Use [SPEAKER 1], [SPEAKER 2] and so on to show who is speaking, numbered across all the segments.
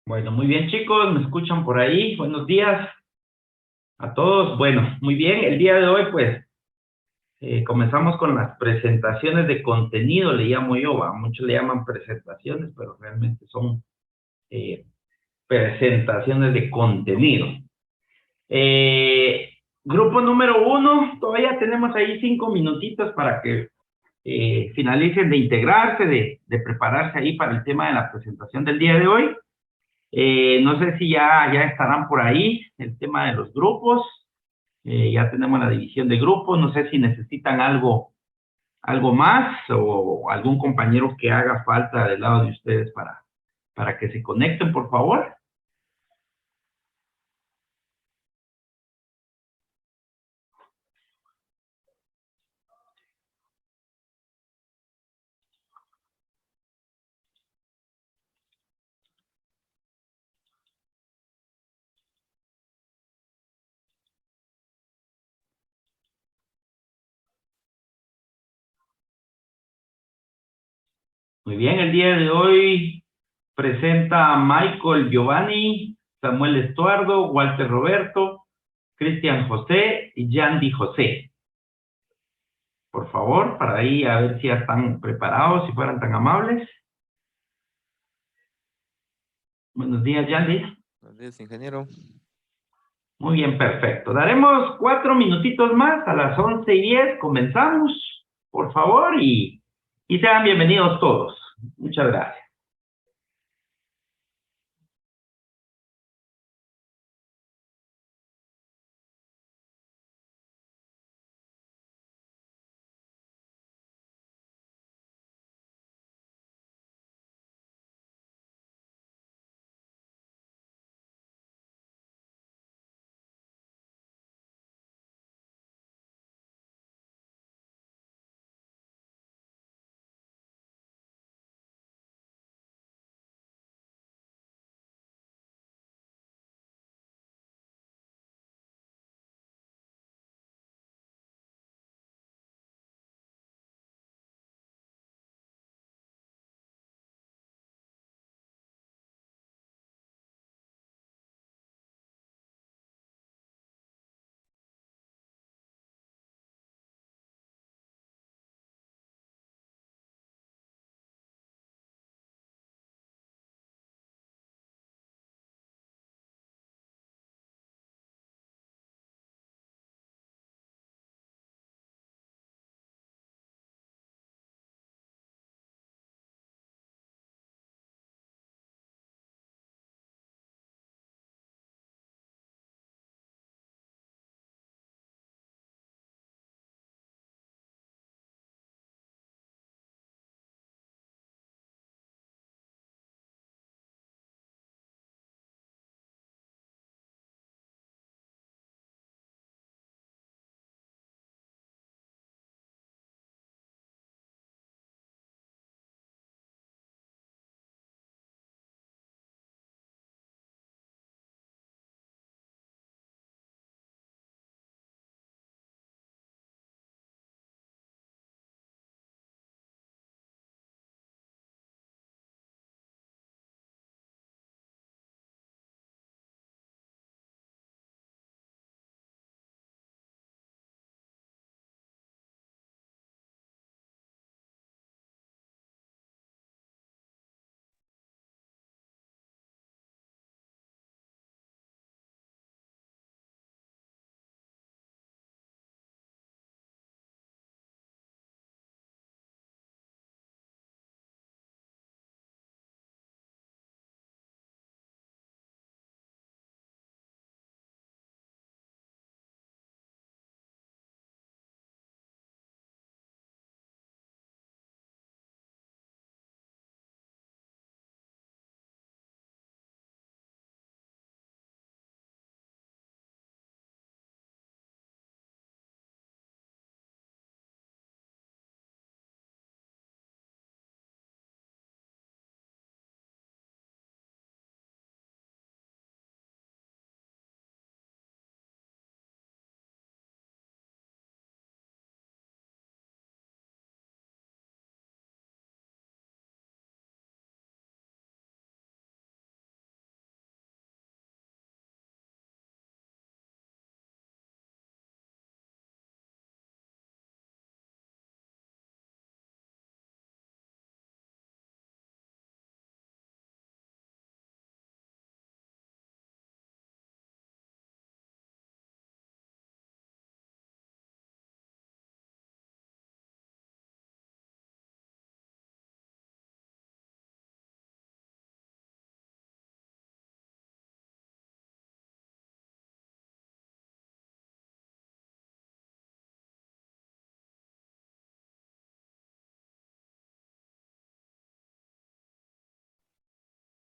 [SPEAKER 1] Bueno, muy bien chicos, ¿me escuchan por ahí? Buenos días a todos. Bueno, muy bien, el día de hoy pues comenzamos con las presentaciones de contenido, le llamo yo, ¿va? Muchos le llaman presentaciones, pero realmente son eh, presentaciones de contenido. Grupo número uno, todavía tenemos ahí 5 minutitos para que finalicen de integrarse, de prepararse ahí para el tema de la presentación del día de hoy. No sé si ya estarán por ahí el tema de los grupos. Ya tenemos la división de grupos. No sé si necesitan algo más o algún compañero que haga falta del lado de ustedes para que se conecten, por favor. Muy bien, el día de hoy presenta Michael Giovanni, Samuel Estuardo, Walter Roberto, Cristian José y Yandy José. Por favor, para ahí a ver si ya están preparados, si fueran tan amables. Buenos días, Yandy.
[SPEAKER 2] Buenos días, ingeniero.
[SPEAKER 1] Muy bien, perfecto. Daremos 4 minutitos más, a las 11:10 comenzamos, por favor, y sean bienvenidos todos. Muchas gracias.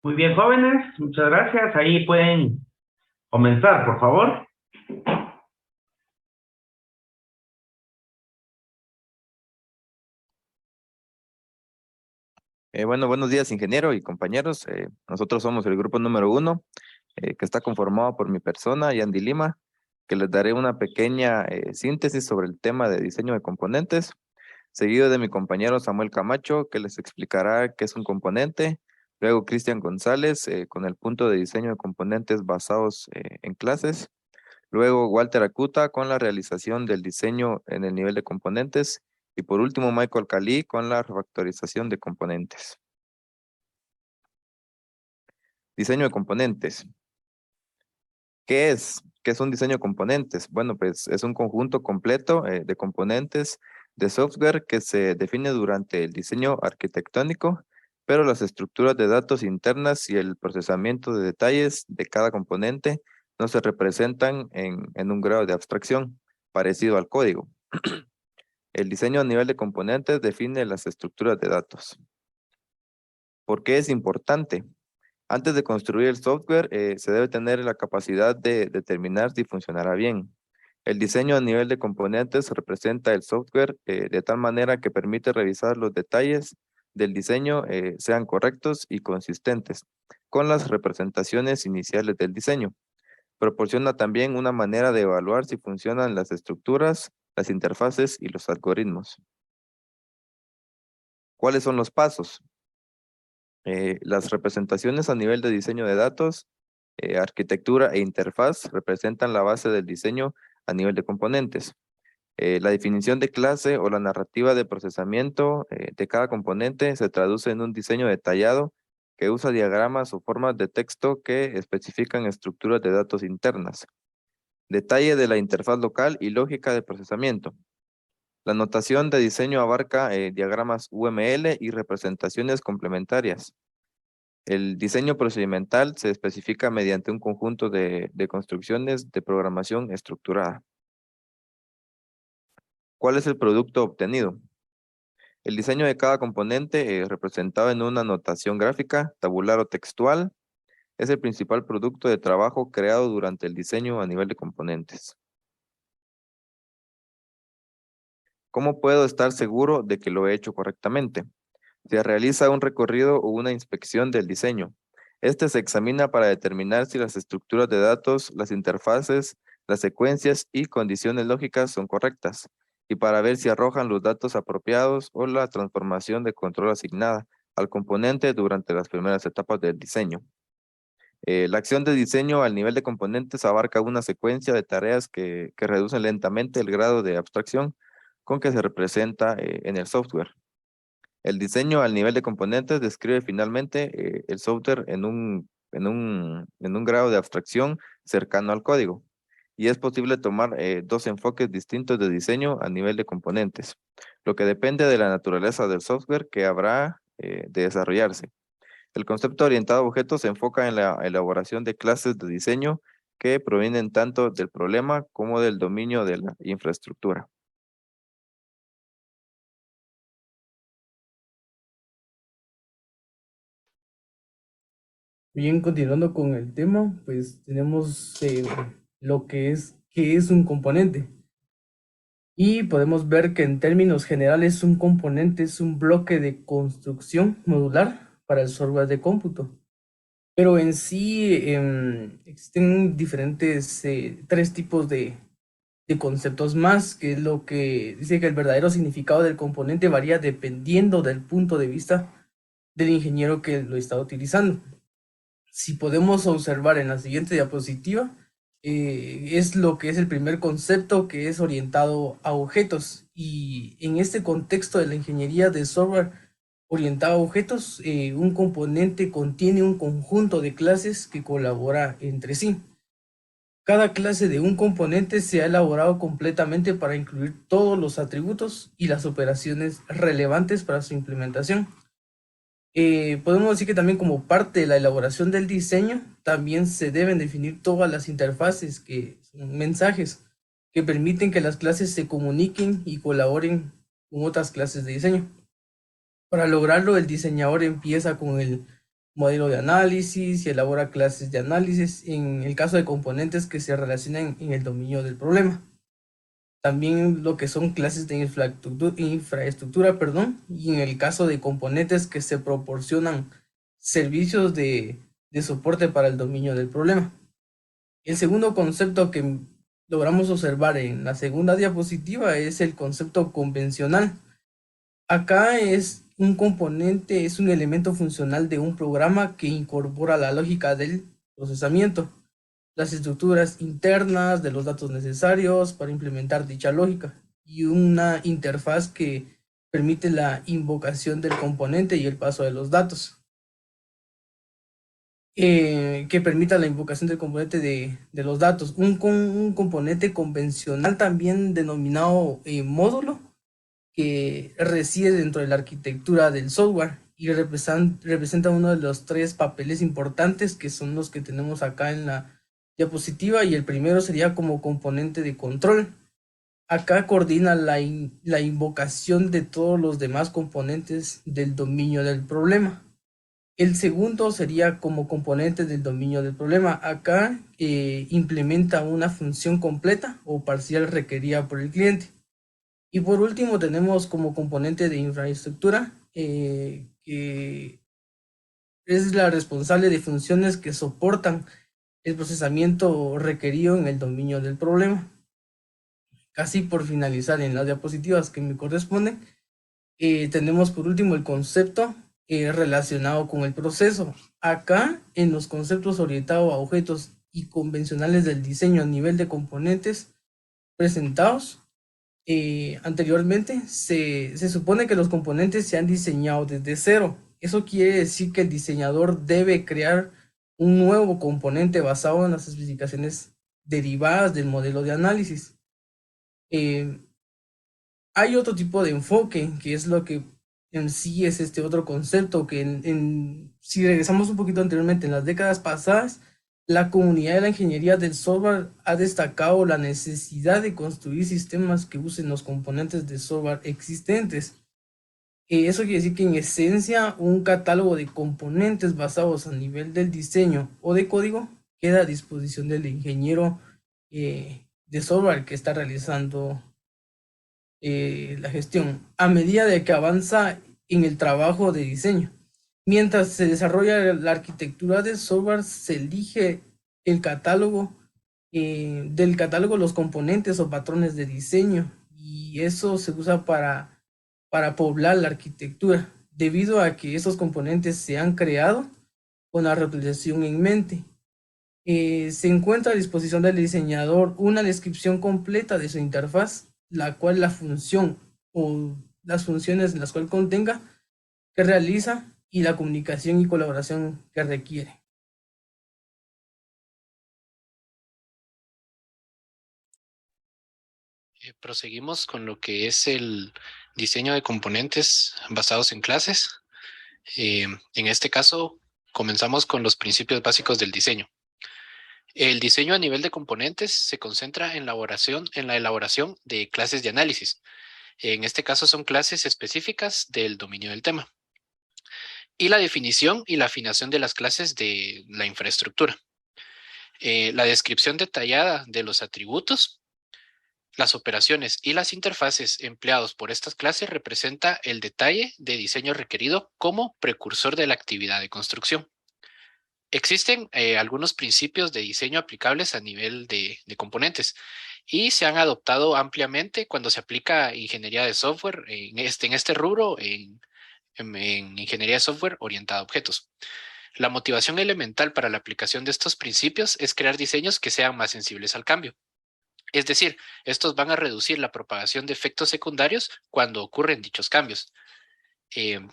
[SPEAKER 1] Muy bien, jóvenes, muchas gracias. Ahí pueden comenzar, por favor.
[SPEAKER 2] Bueno, buenos días, ingeniero y compañeros. Nosotros somos el grupo número 1, que está conformado por mi persona, Yandy Lima, que les daré una pequeña síntesis sobre el tema de diseño de componentes, seguido de mi compañero Samuel Camacho, que les explicará qué es un componente. Luego Cristian González, con el punto de diseño de componentes basados en clases. Luego Walter Acuta, con la realización del diseño en el nivel de componentes. Y por último, Michael Cali, con la refactorización de componentes. Diseño de componentes. ¿Qué es? ¿Qué es un diseño de componentes? Bueno, pues es un conjunto completo de componentes de software que se define durante el diseño arquitectónico, pero las estructuras de datos internas y el procesamiento de detalles de cada componente no se representan en un grado de abstracción parecido al código. El diseño a nivel de componentes define las estructuras de datos. ¿Por qué es importante? Antes de construir el software, se debe tener la capacidad de determinar si funcionará bien. El diseño a nivel de componentes representa el software de tal manera que permite revisar los detalles del diseño sean correctos y consistentes con las representaciones iniciales del diseño. Proporciona también una manera de evaluar si funcionan las estructuras, las interfaces y los algoritmos. ¿Cuáles son los pasos? Las representaciones a nivel de diseño de datos, arquitectura e interfaz representan la base del diseño a nivel de componentes. La definición de clase o la narrativa de procesamiento de cada componente se traduce en un diseño detallado que usa diagramas o formas de texto que especifican estructuras de datos internas. Detalle de la interfaz local y lógica de procesamiento. La notación de diseño abarca diagramas UML y representaciones complementarias. El diseño procedimental se especifica mediante un conjunto de construcciones de programación estructurada. ¿Cuál es el producto obtenido? El diseño de cada componente, representado en una notación gráfica, tabular o textual, es el principal producto de trabajo creado durante el diseño a nivel de componentes. ¿Cómo puedo estar seguro de que lo he hecho correctamente? Se realiza un recorrido o una inspección del diseño. Este se examina para determinar si las estructuras de datos, las interfaces, las secuencias y condiciones lógicas son correctas, y para ver si arrojan los datos apropiados o la transformación de control asignada al componente durante las primeras etapas del diseño. La acción de diseño al nivel de componentes abarca una secuencia de tareas que reducen lentamente el grado de abstracción con que se representa en el software. El diseño al nivel de componentes describe finalmente el software en un grado de abstracción cercano al código. Y es posible tomar dos enfoques distintos de diseño a nivel de componentes, lo que depende de la naturaleza del software que habrá de desarrollarse. El concepto orientado a objetos se enfoca en la elaboración de clases de diseño que provienen tanto del problema como del dominio de la infraestructura.
[SPEAKER 3] Bien, continuando con el tema, pues tenemos lo que es un componente. Y podemos ver que en términos generales un componente es un bloque de construcción modular para el software de cómputo. Pero en sí existen diferentes, tres tipos de conceptos más, que es lo que dice que el verdadero significado del componente varía dependiendo del punto de vista del ingeniero que lo está utilizando. Si podemos observar en la siguiente diapositiva, es lo que es el primer concepto, que es orientado a objetos. Y en este contexto de la ingeniería de software orientado a objetos, un componente contiene un conjunto de clases que colabora entre sí. Cada clase de un componente se ha elaborado completamente para incluir todos los atributos y las operaciones relevantes para su implementación. Podemos decir que también como parte de la elaboración del diseño, también se deben definir todas las interfaces, que son mensajes, que permiten que las clases se comuniquen y colaboren con otras clases de diseño. Para lograrlo, el diseñador empieza con el modelo de análisis y elabora clases de análisis en el caso de componentes que se relacionan en el dominio del problema. También lo que son clases de infraestructura, perdón, y en el caso de componentes que se proporcionan servicios de soporte para el dominio del problema. El segundo concepto que logramos observar en la segunda diapositiva es el concepto convencional. Acá es un componente, es un elemento funcional de un programa que incorpora la lógica del procesamiento, las estructuras internas de los datos necesarios para implementar dicha lógica y una interfaz que permite la invocación del componente y el paso de los datos. Que permita la invocación del componente de los datos. Un componente convencional también denominado módulo que reside dentro de la arquitectura del software y representa uno de los tres papeles importantes que son los que tenemos acá en la diapositiva, y el primero sería como componente de control. Acá coordina la invocación de todos los demás componentes del dominio del problema. El segundo sería como componente del dominio del problema. Acá implementa una función completa o parcial requerida por el cliente. Y por último tenemos como componente de infraestructura, que es la responsable de funciones que soportan el procesamiento requerido en el dominio del problema. Casi por finalizar en las diapositivas que me corresponden, tenemos por último el concepto relacionado con el proceso. Acá en los conceptos orientados a objetos y convencionales del diseño a nivel de componentes presentados anteriormente, se supone que los componentes se han diseñado desde cero. Eso quiere decir que el diseñador debe crear un nuevo componente basado en las especificaciones derivadas del modelo de análisis. Hay otro tipo de enfoque, que es lo que en sí es este otro concepto, que si regresamos un poquito anteriormente, en las décadas pasadas, la comunidad de la ingeniería del software ha destacado la necesidad de construir sistemas que usen los componentes de software existentes. Eso quiere decir que en esencia un catálogo de componentes basados a nivel del diseño o de código queda a disposición del ingeniero de software que está realizando la gestión a medida de que avanza en el trabajo de diseño. Mientras se desarrolla la arquitectura de software, se elige el catálogo, del catálogo los componentes o patrones de diseño, y eso se usa para poblar la arquitectura, debido a que esos componentes se han creado con la reutilización en mente. Se encuentra a disposición del diseñador una descripción completa de su interfaz, la cual la función o las funciones en las cuales contenga, que realiza, y la comunicación y colaboración que requiere.
[SPEAKER 4] Proseguimos con lo que es el diseño de componentes basados en clases. En este caso, comenzamos con los principios básicos del diseño. El diseño a nivel de componentes se concentra en la elaboración de clases de análisis. En este caso son clases específicas del dominio del tema. Y la definición y la afinación de las clases de la infraestructura. La descripción detallada de los atributos, las operaciones y las interfaces empleados por estas clases representa el detalle de diseño requerido como precursor de la actividad de construcción. Existen algunos principios de diseño aplicables a nivel de componentes y se han adoptado ampliamente cuando se aplica ingeniería de software en este rubro, en ingeniería de software orientada a objetos. La motivación elemental para la aplicación de estos principios es crear diseños que sean más sensibles al cambio. Es decir, estos van a reducir la propagación de efectos secundarios cuando ocurren dichos cambios.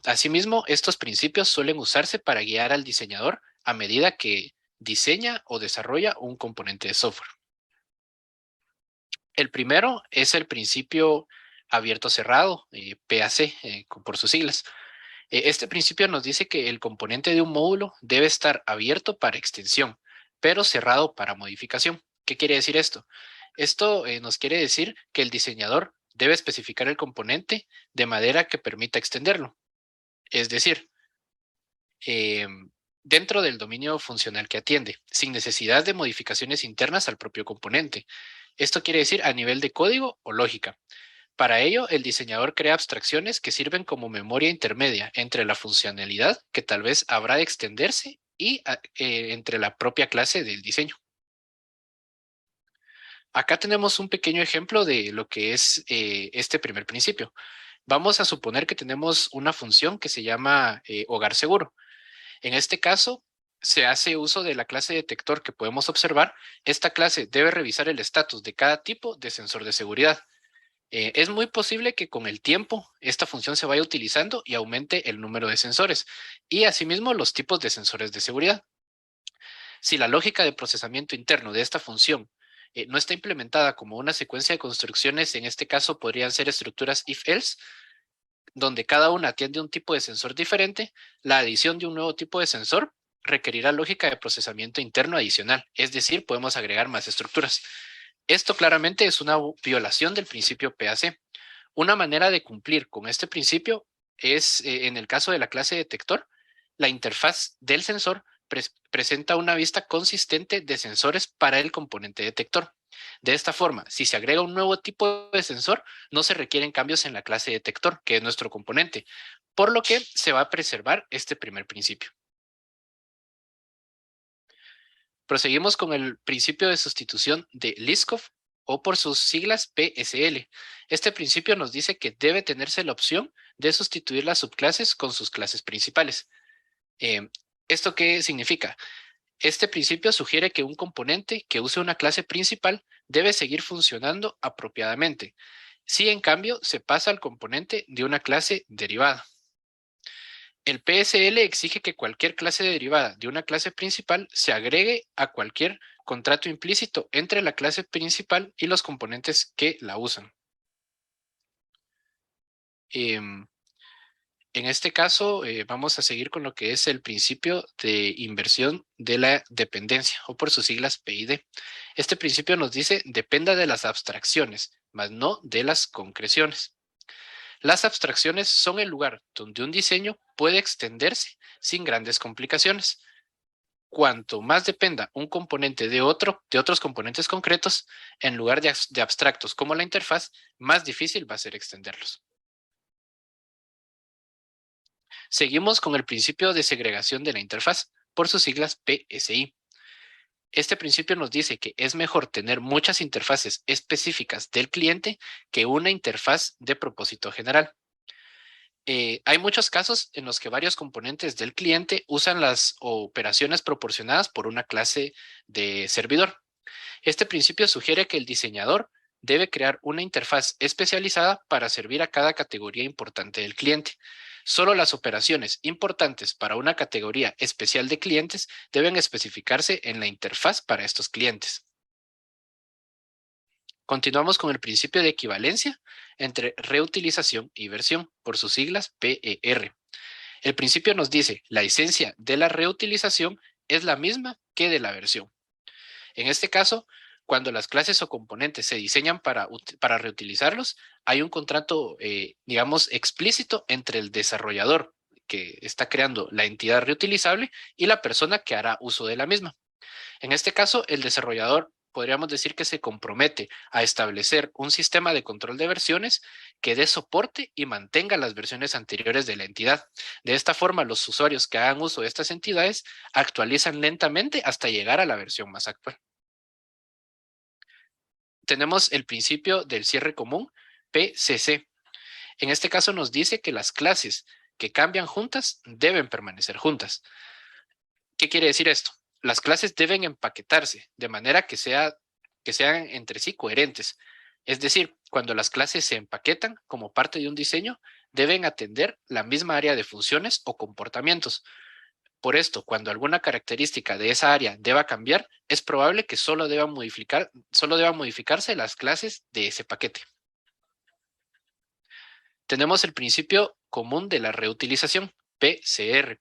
[SPEAKER 4] Asimismo, estos principios suelen usarse para guiar al diseñador a medida que diseña o desarrolla un componente de software. El primero es el principio abierto-cerrado, PAC, por sus siglas. Este principio nos dice que el componente de un módulo debe estar abierto para extensión, pero cerrado para modificación. ¿Qué quiere decir esto? Esto nos quiere decir que el diseñador debe especificar el componente de manera que permita extenderlo. Es decir, dentro del dominio funcional que atiende, sin necesidad de modificaciones internas al propio componente. Esto quiere decir a nivel de código o lógica. Para ello, el diseñador crea abstracciones que sirven como memoria intermedia entre la funcionalidad, que tal vez habrá de extenderse, y entre la propia clase del diseño. Acá tenemos un pequeño ejemplo de lo que es este primer principio. Vamos a suponer que tenemos una función que se llama hogar seguro. En este caso, se hace uso de la clase detector que podemos observar. Esta clase debe revisar el estatus de cada tipo de sensor de seguridad. Es muy posible que con el tiempo esta función se vaya utilizando y aumente el número de sensores y asimismo los tipos de sensores de seguridad. Si la lógica de procesamiento interno de esta función no está implementada como una secuencia de construcciones, en este caso podrían ser estructuras if-else, donde cada una atiende un tipo de sensor diferente, la adición de un nuevo tipo de sensor requerirá lógica de procesamiento interno adicional, es decir, podemos agregar más estructuras. Esto claramente es una violación del principio PAC. Una manera de cumplir con este principio es, en el caso de la clase detector, la interfaz del sensor presenta una vista consistente de sensores para el componente detector. De esta forma, si se agrega un nuevo tipo de sensor, no se requieren cambios en la clase detector, que es nuestro componente, por lo que se va a preservar este primer principio. Proseguimos con el principio de sustitución de Liskov, o por sus siglas PSL. Este principio nos dice que debe tenerse la opción de sustituir las subclases con sus clases principales. ¿Esto qué significa? Este principio sugiere que un componente que use una clase principal debe seguir funcionando apropiadamente, si en cambio se pasa al componente de una clase derivada. El PSL exige que cualquier clase derivada de una clase principal se agregue a cualquier contrato implícito entre la clase principal y los componentes que la usan. En este caso, vamos a seguir con lo que es el principio de inversión de la dependencia, o por sus siglas PID. Este principio nos dice, dependa de las abstracciones, mas no de las concreciones. Las abstracciones son el lugar donde un diseño puede extenderse sin grandes complicaciones. Cuanto más dependa un componente de otros componentes concretos, en lugar de abstractos como la interfaz, más difícil va a ser extenderlos. Seguimos con el principio de segregación de la interfaz, por sus siglas PSI. Este principio nos dice que es mejor tener muchas interfaces específicas del cliente que una interfaz de propósito general. Hay muchos casos en los que varios componentes del cliente usan las operaciones proporcionadas por una clase de servidor. Este principio sugiere que el diseñador debe crear una interfaz especializada para servir a cada categoría importante del cliente. Solo las operaciones importantes para una categoría especial de clientes deben especificarse en la interfaz para estos clientes. Continuamos con el principio de equivalencia entre reutilización y versión, por sus siglas PER. El principio nos dice, la esencia de la reutilización es la misma que de la versión. En este caso, cuando las clases o componentes se diseñan para reutilizarlos, hay un contrato, digamos, explícito entre el desarrollador que está creando la entidad reutilizable y la persona que hará uso de la misma. En este caso, el desarrollador podríamos decir que se compromete a establecer un sistema de control de versiones que dé soporte y mantenga las versiones anteriores de la entidad. De esta forma, los usuarios que hagan uso de estas entidades actualizan lentamente hasta llegar a la versión más actual. Tenemos el principio del cierre común, PCC. En este caso nos dice que las clases que cambian juntas deben permanecer juntas. ¿Qué quiere decir esto? Las clases deben empaquetarse de manera que sean entre sí coherentes. Es decir, cuando las clases se empaquetan como parte de un diseño, deben atender la misma área de funciones o comportamientos. Por esto, cuando alguna característica de esa área deba cambiar, es probable que solo deban modificarse las clases de ese paquete. Tenemos el principio común de la reutilización, PCR.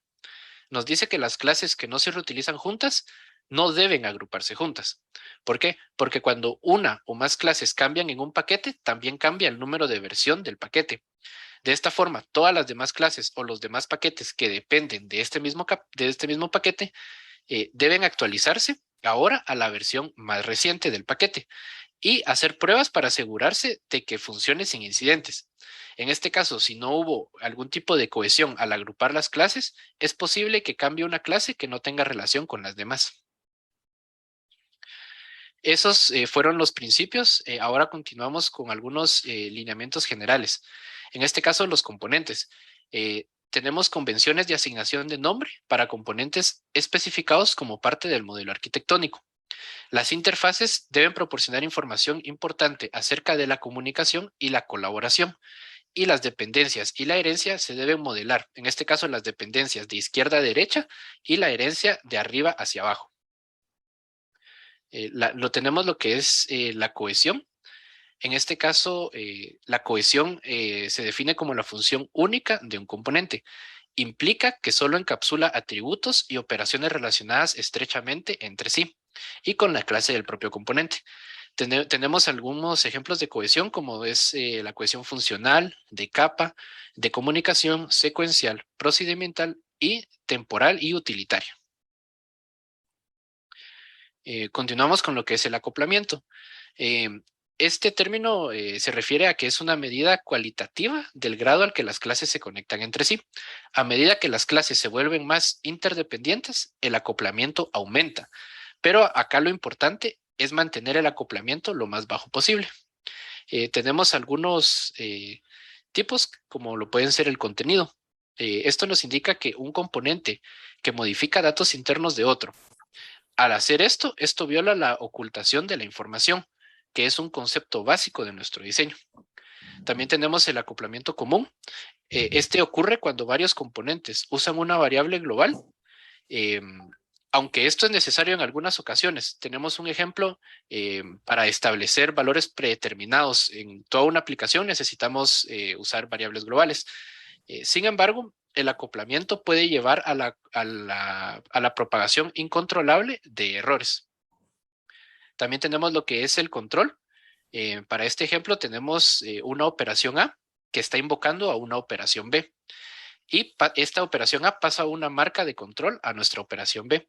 [SPEAKER 4] Nos dice que las clases que no se reutilizan juntas no deben agruparse juntas. ¿Por qué? Porque cuando una o más clases cambian en un paquete, también cambia el número de versión del paquete. De esta forma, todas las demás clases o los demás paquetes que dependen de este mismo paquete deben actualizarse ahora a la versión más reciente del paquete y hacer pruebas para asegurarse de que funcione sin incidentes. En este caso, si no hubo algún tipo de cohesión al agrupar las clases, es posible que cambie una clase que no tenga relación con las demás. Esos fueron los principios. Ahora continuamos con algunos lineamientos generales. En este caso, los componentes. Tenemos convenciones de asignación de nombre para componentes especificados como parte del modelo arquitectónico. Las interfaces deben proporcionar información importante acerca de la comunicación y la colaboración. Y las dependencias y la herencia se deben modelar. En este caso, las dependencias de izquierda a derecha y la herencia de arriba hacia abajo. Tenemos lo que es la cohesión. En este caso, la cohesión se define como la función única de un componente. Implica que solo encapsula atributos y operaciones relacionadas estrechamente entre sí y con la clase del propio componente. Tenemos algunos ejemplos de cohesión, como es la cohesión funcional, de capa, de comunicación, secuencial, procedimental y temporal y utilitaria. Continuamos con lo que es el acoplamiento. Este término se refiere a que es una medida cualitativa del grado al que las clases se conectan entre sí. A medida que las clases se vuelven más interdependientes, el acoplamiento aumenta. Pero acá lo importante es mantener el acoplamiento lo más bajo posible. Tenemos algunos tipos, como lo pueden ser el contenido. Esto nos indica que un componente que modifica datos internos de otro, al hacer esto viola la ocultación de la información, que es un concepto básico de nuestro diseño. También tenemos el acoplamiento común. Este ocurre cuando varios componentes usan una variable global, aunque esto es necesario en algunas ocasiones. Tenemos un ejemplo para establecer valores predeterminados en toda una aplicación. Necesitamos usar variables globales. Sin embargo, el acoplamiento puede llevar a la propagación incontrolable de errores. También tenemos lo que es el control. Para este ejemplo tenemos una operación A que está invocando a una operación B. Y esta operación A pasa una marca de control a nuestra operación B.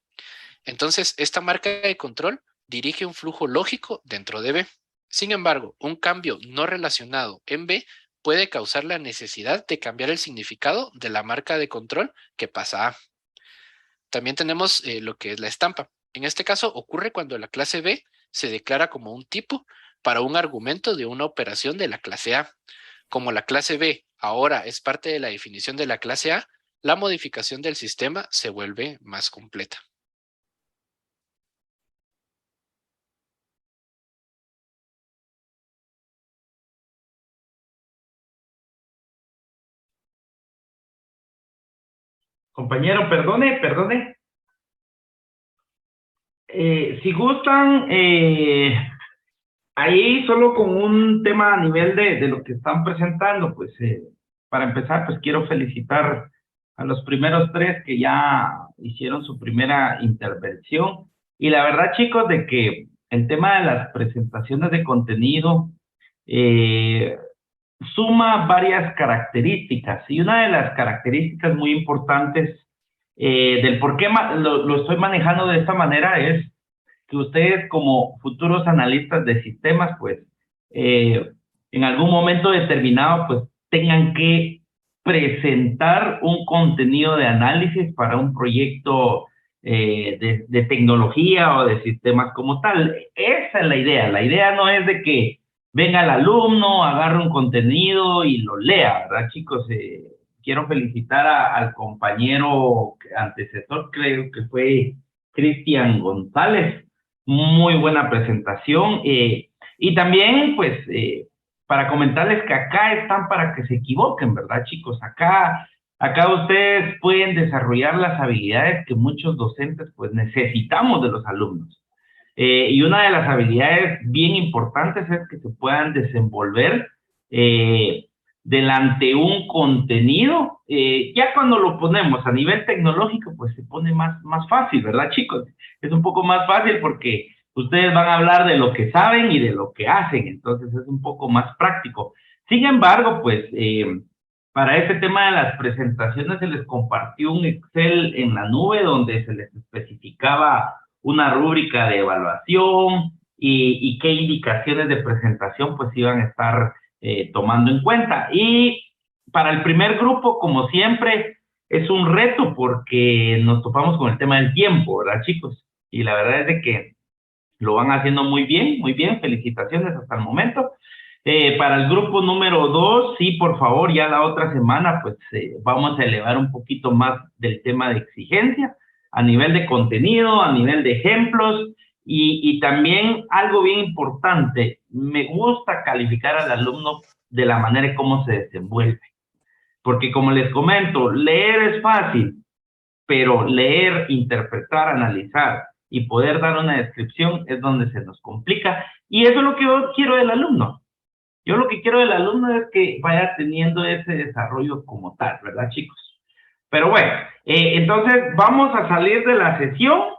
[SPEAKER 4] Entonces, esta marca de control dirige un flujo lógico dentro de B. Sin embargo, un cambio no relacionado en B puede causar la necesidad de cambiar el significado de la marca de control que pasa a A. También tenemos lo que es la estampa. En este caso, ocurre cuando la clase B se declara como un tipo para un argumento de una operación de la clase A. Como la clase B ahora es parte de la definición de la clase A, la modificación del sistema se vuelve más completa.
[SPEAKER 1] Compañero, perdone. Si gustan, ahí solo con un tema a nivel de lo que están presentando, pues para empezar, pues quiero felicitar a los primeros tres que ya hicieron su primera intervención. Y la verdad, chicos, de que el tema de las presentaciones de contenido suma varias características. Y una de las características muy importantes del por qué lo estoy manejando de esta manera es que ustedes como futuros analistas de sistemas, pues, en algún momento determinado, pues, tengan que presentar un contenido de análisis para un proyecto de tecnología o de sistemas como tal. Esa es la idea. La idea no es de que venga el alumno, agarre un contenido y lo lea, ¿verdad, chicos? Quiero felicitar al compañero antecesor, creo que fue Cristian González. Muy buena presentación. Y también, pues, para comentarles que acá están para que se equivoquen, ¿verdad, chicos? Acá ustedes pueden desarrollar las habilidades que muchos docentes, pues, necesitamos de los alumnos. Y una de las habilidades bien importantes es que se puedan desenvolver delante un contenido. Ya cuando lo ponemos a nivel tecnológico, pues se pone más fácil, ¿verdad, chicos? Es un poco más fácil porque ustedes van a hablar de lo que saben y de lo que hacen, entonces es un poco más práctico. Sin embargo, pues Para este tema de las presentaciones se les compartió un Excel en la nube donde se les especificaba una rúbrica de evaluación y qué indicaciones de presentación pues iban a estar tomando en cuenta. Y para el primer grupo, como siempre, es un reto porque nos topamos con el tema del tiempo, ¿verdad, chicos? Y la verdad es de que lo van haciendo muy bien, felicitaciones hasta el momento. Para el grupo número 2, sí, por favor, ya la otra semana, pues vamos a elevar un poquito más del tema de exigencia a nivel de contenido, a nivel de ejemplos y también algo bien importante, me gusta calificar al alumno de la manera en cómo se desenvuelve, porque como les comento, leer es fácil, pero leer, interpretar, analizar y poder dar una descripción es donde se nos complica y eso es lo que yo quiero del alumno. Yo lo que quiero del alumno es que vaya teniendo ese desarrollo como tal, ¿verdad, chicos? Pero bueno, entonces vamos a salir de la sesión,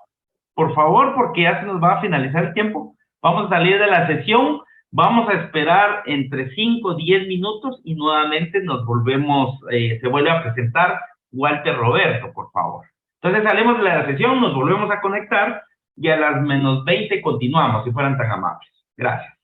[SPEAKER 1] por favor, porque ya se nos va a finalizar el tiempo. Vamos a salir de la sesión, vamos a esperar entre 5 o 10 minutos y nuevamente nos volvemos, se vuelve a presentar Walter Roberto, por favor. Entonces salimos de la sesión, nos volvemos a conectar y a las -20 continuamos, si fueran tan amables. Gracias.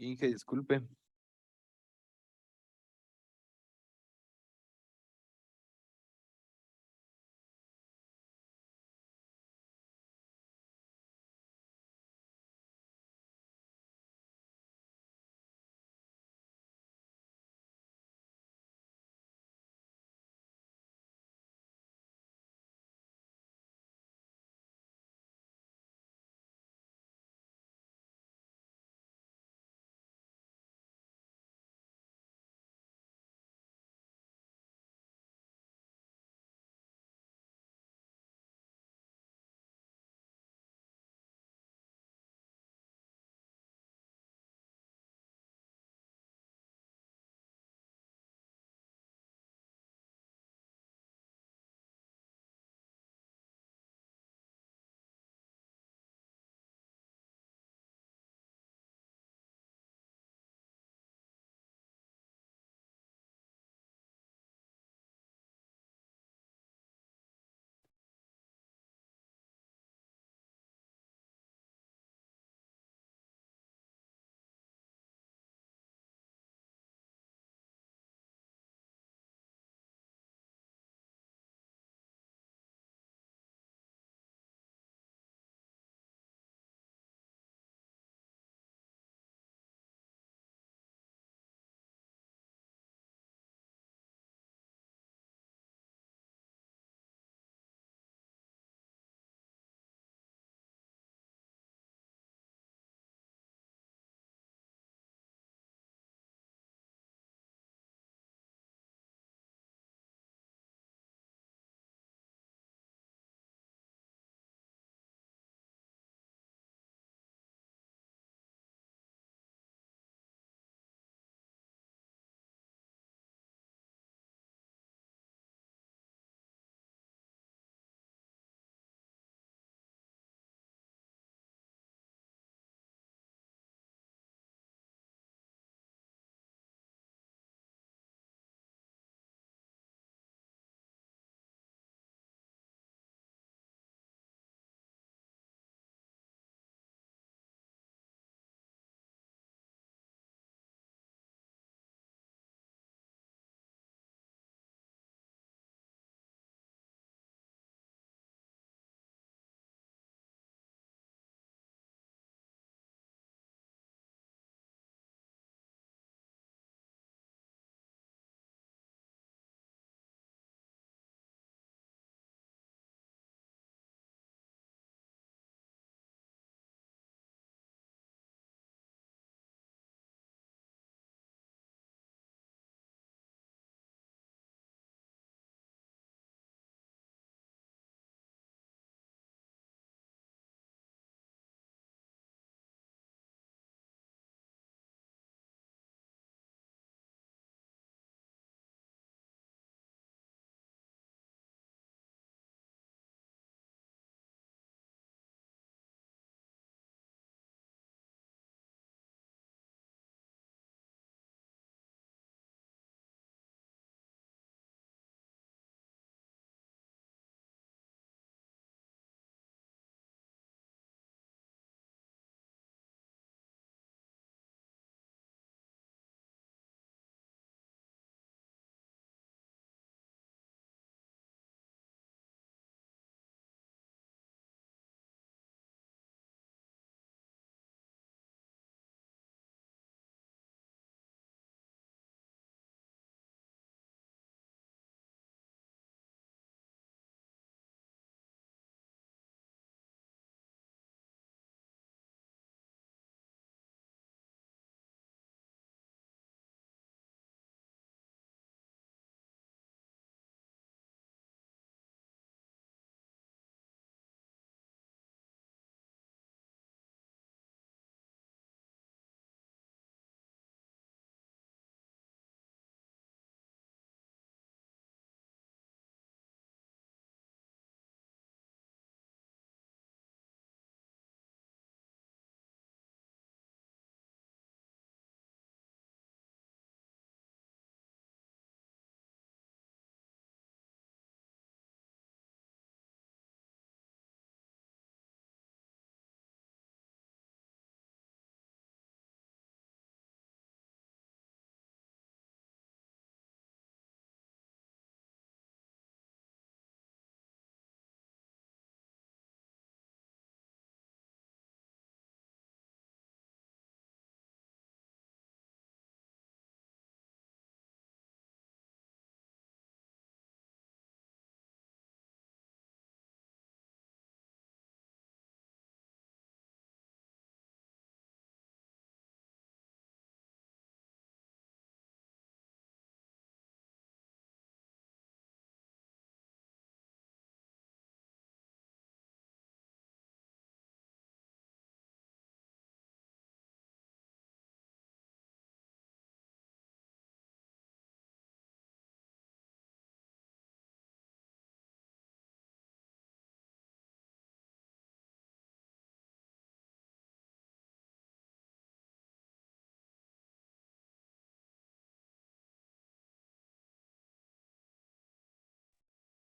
[SPEAKER 2] Inge, disculpe.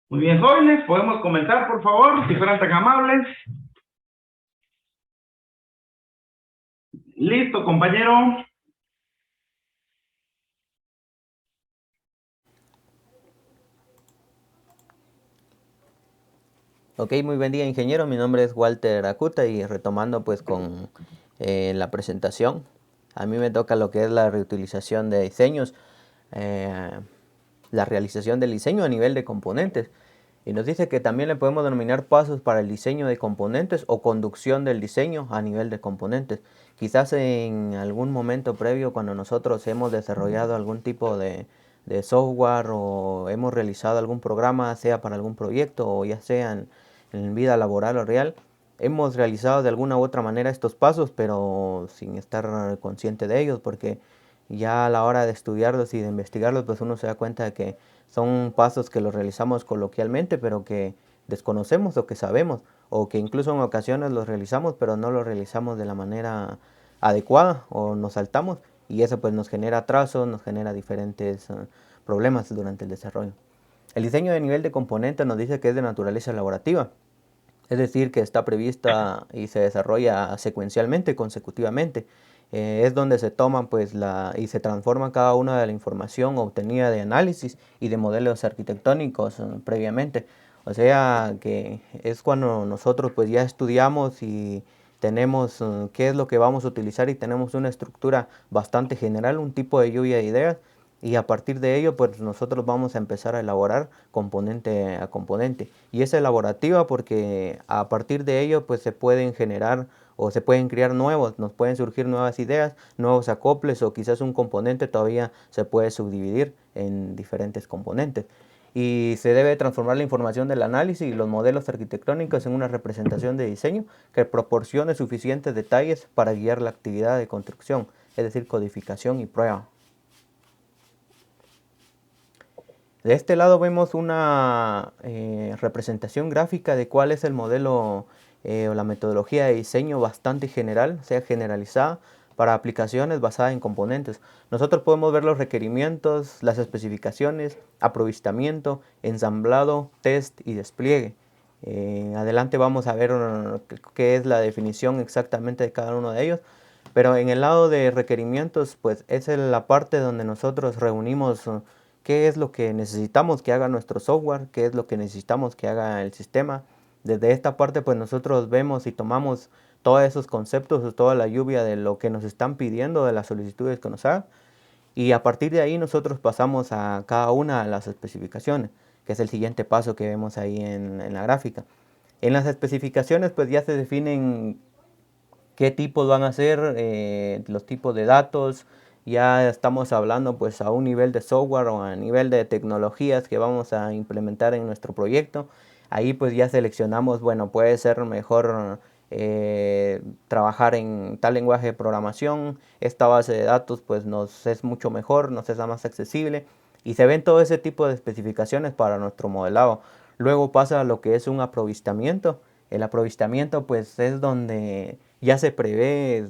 [SPEAKER 1] Muy bien, jóvenes, podemos comenzar, por favor, si fueran tan amables. Listo, compañero.
[SPEAKER 5] Ok, muy buen día, ingeniero. Mi nombre es Walter Acuta y retomando pues con la presentación, a mí me toca lo que es la reutilización de diseños, eh, la realización del diseño a nivel de componentes. Y nos dice que también le podemos denominar pasos para el diseño de componentes o conducción del diseño a nivel de componentes. Quizás en algún momento previo, cuando nosotros hemos desarrollado algún tipo de software o hemos realizado algún programa, sea para algún proyecto o ya sea en vida laboral o real, hemos realizado de alguna u otra manera estos pasos, pero sin estar consciente de ellos, porque ya a la hora de estudiarlos y de investigarlos, pues uno se da cuenta de que son pasos que los realizamos coloquialmente, pero que desconocemos o que sabemos, o que incluso en ocasiones los realizamos, pero no los realizamos de la manera adecuada o nos saltamos, y eso pues nos genera atrasos, nos genera diferentes problemas durante el desarrollo. El diseño de nivel de componente nos dice que es de naturaleza elaborativa, es decir, que está prevista y se desarrolla secuencialmente, consecutivamente. Es donde se toman pues y se transforma cada una de la información obtenida de análisis y de modelos arquitectónicos previamente. O sea que es cuando nosotros pues ya estudiamos y tenemos qué es lo que vamos a utilizar y tenemos una estructura bastante general, un tipo de lluvia de ideas, y a partir de ello pues nosotros vamos a empezar a elaborar componente a componente, y es elaborativa porque a partir de ello pues se pueden generar o se pueden crear nuevos, nos pueden surgir nuevas ideas, nuevos acoples, o quizás un componente todavía se puede subdividir en diferentes componentes. Y se debe transformar la información del análisis y los modelos arquitectónicos en una representación de diseño que proporcione suficientes detalles para guiar la actividad de construcción, es decir, codificación y prueba. De este lado vemos una representación gráfica de cuál es el modelo o la metodología de diseño bastante general, o sea, generalizada para aplicaciones basadas en componentes. Nosotros podemos ver los requerimientos, las especificaciones, aprovechamiento, ensamblado, test y despliegue. Adelante vamos a ver qué es la definición exactamente de cada uno de ellos. Pero en el lado de requerimientos, pues es la parte donde nosotros reunimos qué es lo que necesitamos que haga nuestro software, qué es lo que necesitamos que haga el sistema. Desde esta parte pues nosotros vemos y tomamos todos esos conceptos o toda la lluvia de lo que nos están pidiendo, de las solicitudes que nos hagan, y a partir de ahí nosotros pasamos a cada una de las especificaciones, que es el siguiente paso que vemos ahí en la gráfica. En las especificaciones pues ya se definen qué tipos van a ser, los tipos de datos. Ya estamos hablando pues a un nivel de software o a nivel de tecnologías que vamos a implementar en nuestro proyecto. Ahí pues ya seleccionamos, bueno, puede ser mejor trabajar en tal lenguaje de programación, esta base de datos pues nos es mucho mejor, nos es más accesible, y se ven todo ese tipo de especificaciones para nuestro modelado. Luego pasa a lo que es un aprovistamiento. El aprovistamiento pues es donde ya se prevé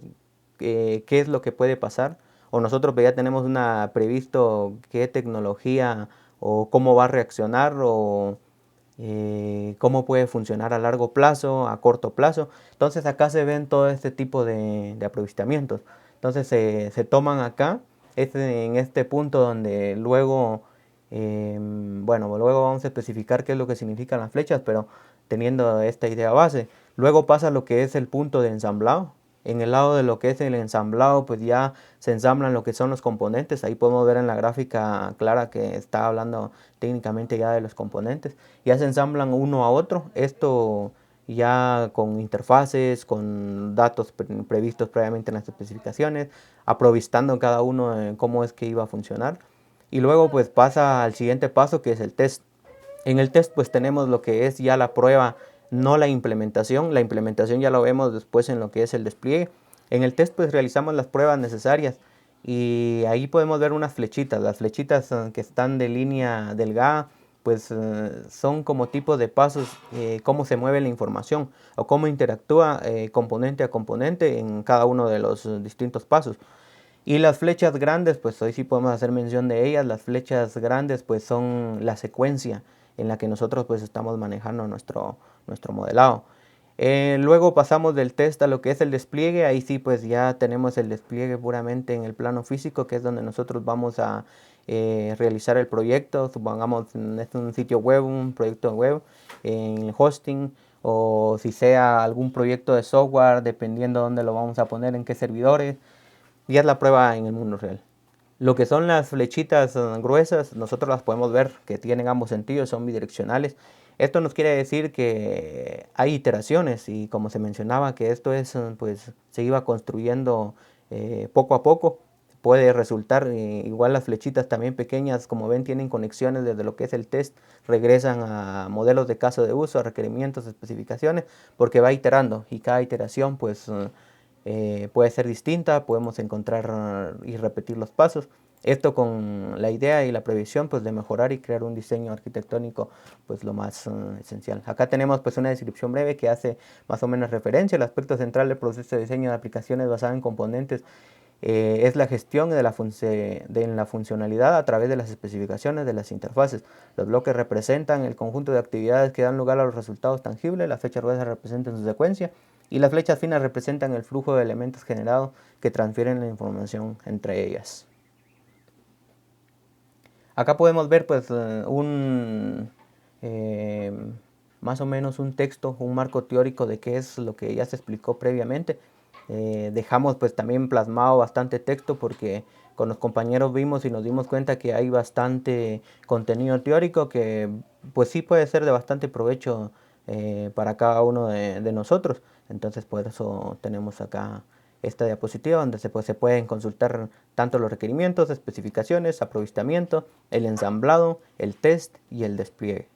[SPEAKER 5] qué es lo que puede pasar, o nosotros ya tenemos previsto qué tecnología o cómo va a reaccionar, o cómo puede funcionar a largo plazo, a corto plazo. Entonces acá se ven todo este tipo de aprovechamientos. Entonces se toman acá, en este punto donde luego, bueno, luego vamos a especificar qué es lo que significan las flechas, pero teniendo esta idea base. Luego pasa lo que es el punto de ensamblado. En el lado de lo que es el ensamblado, pues ya se ensamblan lo que son los componentes. Ahí podemos ver en la gráfica clara que está hablando técnicamente ya de los componentes. Ya se ensamblan uno a otro. Esto ya con interfaces, con datos previstos previamente en las especificaciones, aprovistando cada uno en cómo es que iba a funcionar. Y luego pues pasa al siguiente paso, que es el test. En el test pues tenemos lo que es ya la prueba, no la implementación. La implementación ya lo vemos después en lo que es el despliegue. En el test pues realizamos las pruebas necesarias, y ahí podemos ver unas flechitas. Las flechitas que están de línea delgada pues son como tipo de pasos, cómo se mueve la información o cómo interactúa componente a componente en cada uno de los distintos pasos. Y las flechas grandes, pues hoy sí podemos hacer mención de ellas. Las flechas grandes pues son la secuencia en la que nosotros pues estamos manejando nuestro modelado. Luego pasamos del test a lo que es el despliegue. Ahí sí pues ya tenemos el despliegue puramente en el plano físico, que es donde nosotros vamos a realizar el proyecto. Supongamos es un sitio web, un proyecto web en hosting, o si sea algún proyecto de software, dependiendo dónde lo vamos a poner, en qué servidores. Y es la prueba en el mundo real. Lo que son las flechitas gruesas, nosotros las podemos ver que tienen ambos sentidos, son bidireccionales. Esto nos quiere decir que hay iteraciones, y como se mencionaba, que esto es, pues, se iba construyendo poco a poco. Puede resultar, igual las flechitas también pequeñas, como ven, tienen conexiones desde lo que es el test, regresan a modelos de caso de uso, a requerimientos, especificaciones, porque va iterando, y cada iteración pues puede ser distinta. Podemos encontrar y repetir los pasos. Esto con la idea y la previsión pues de mejorar y crear un diseño arquitectónico pues lo más esencial. Acá tenemos pues una descripción breve que hace más o menos referencia. El aspecto central del proceso de diseño de aplicaciones basado en componentes es la gestión de la funcionalidad a través de las especificaciones de las interfaces. Los bloques representan el conjunto de actividades que dan lugar a los resultados tangibles. Las flechas gruesas representan su secuencia y las flechas finas representan el flujo de elementos generados que transfieren la información entre ellas. Acá podemos ver pues más o menos un texto, un marco teórico de qué es lo que ya se explicó previamente. Dejamos pues también plasmado bastante texto, porque con los compañeros vimos y nos dimos cuenta que hay bastante contenido teórico que pues sí puede ser de bastante provecho para cada uno de nosotros. Entonces por eso tenemos acá esta diapositiva donde se pueden consultar tanto los requerimientos, especificaciones, aprovechamiento, el ensamblado, el test y el despliegue.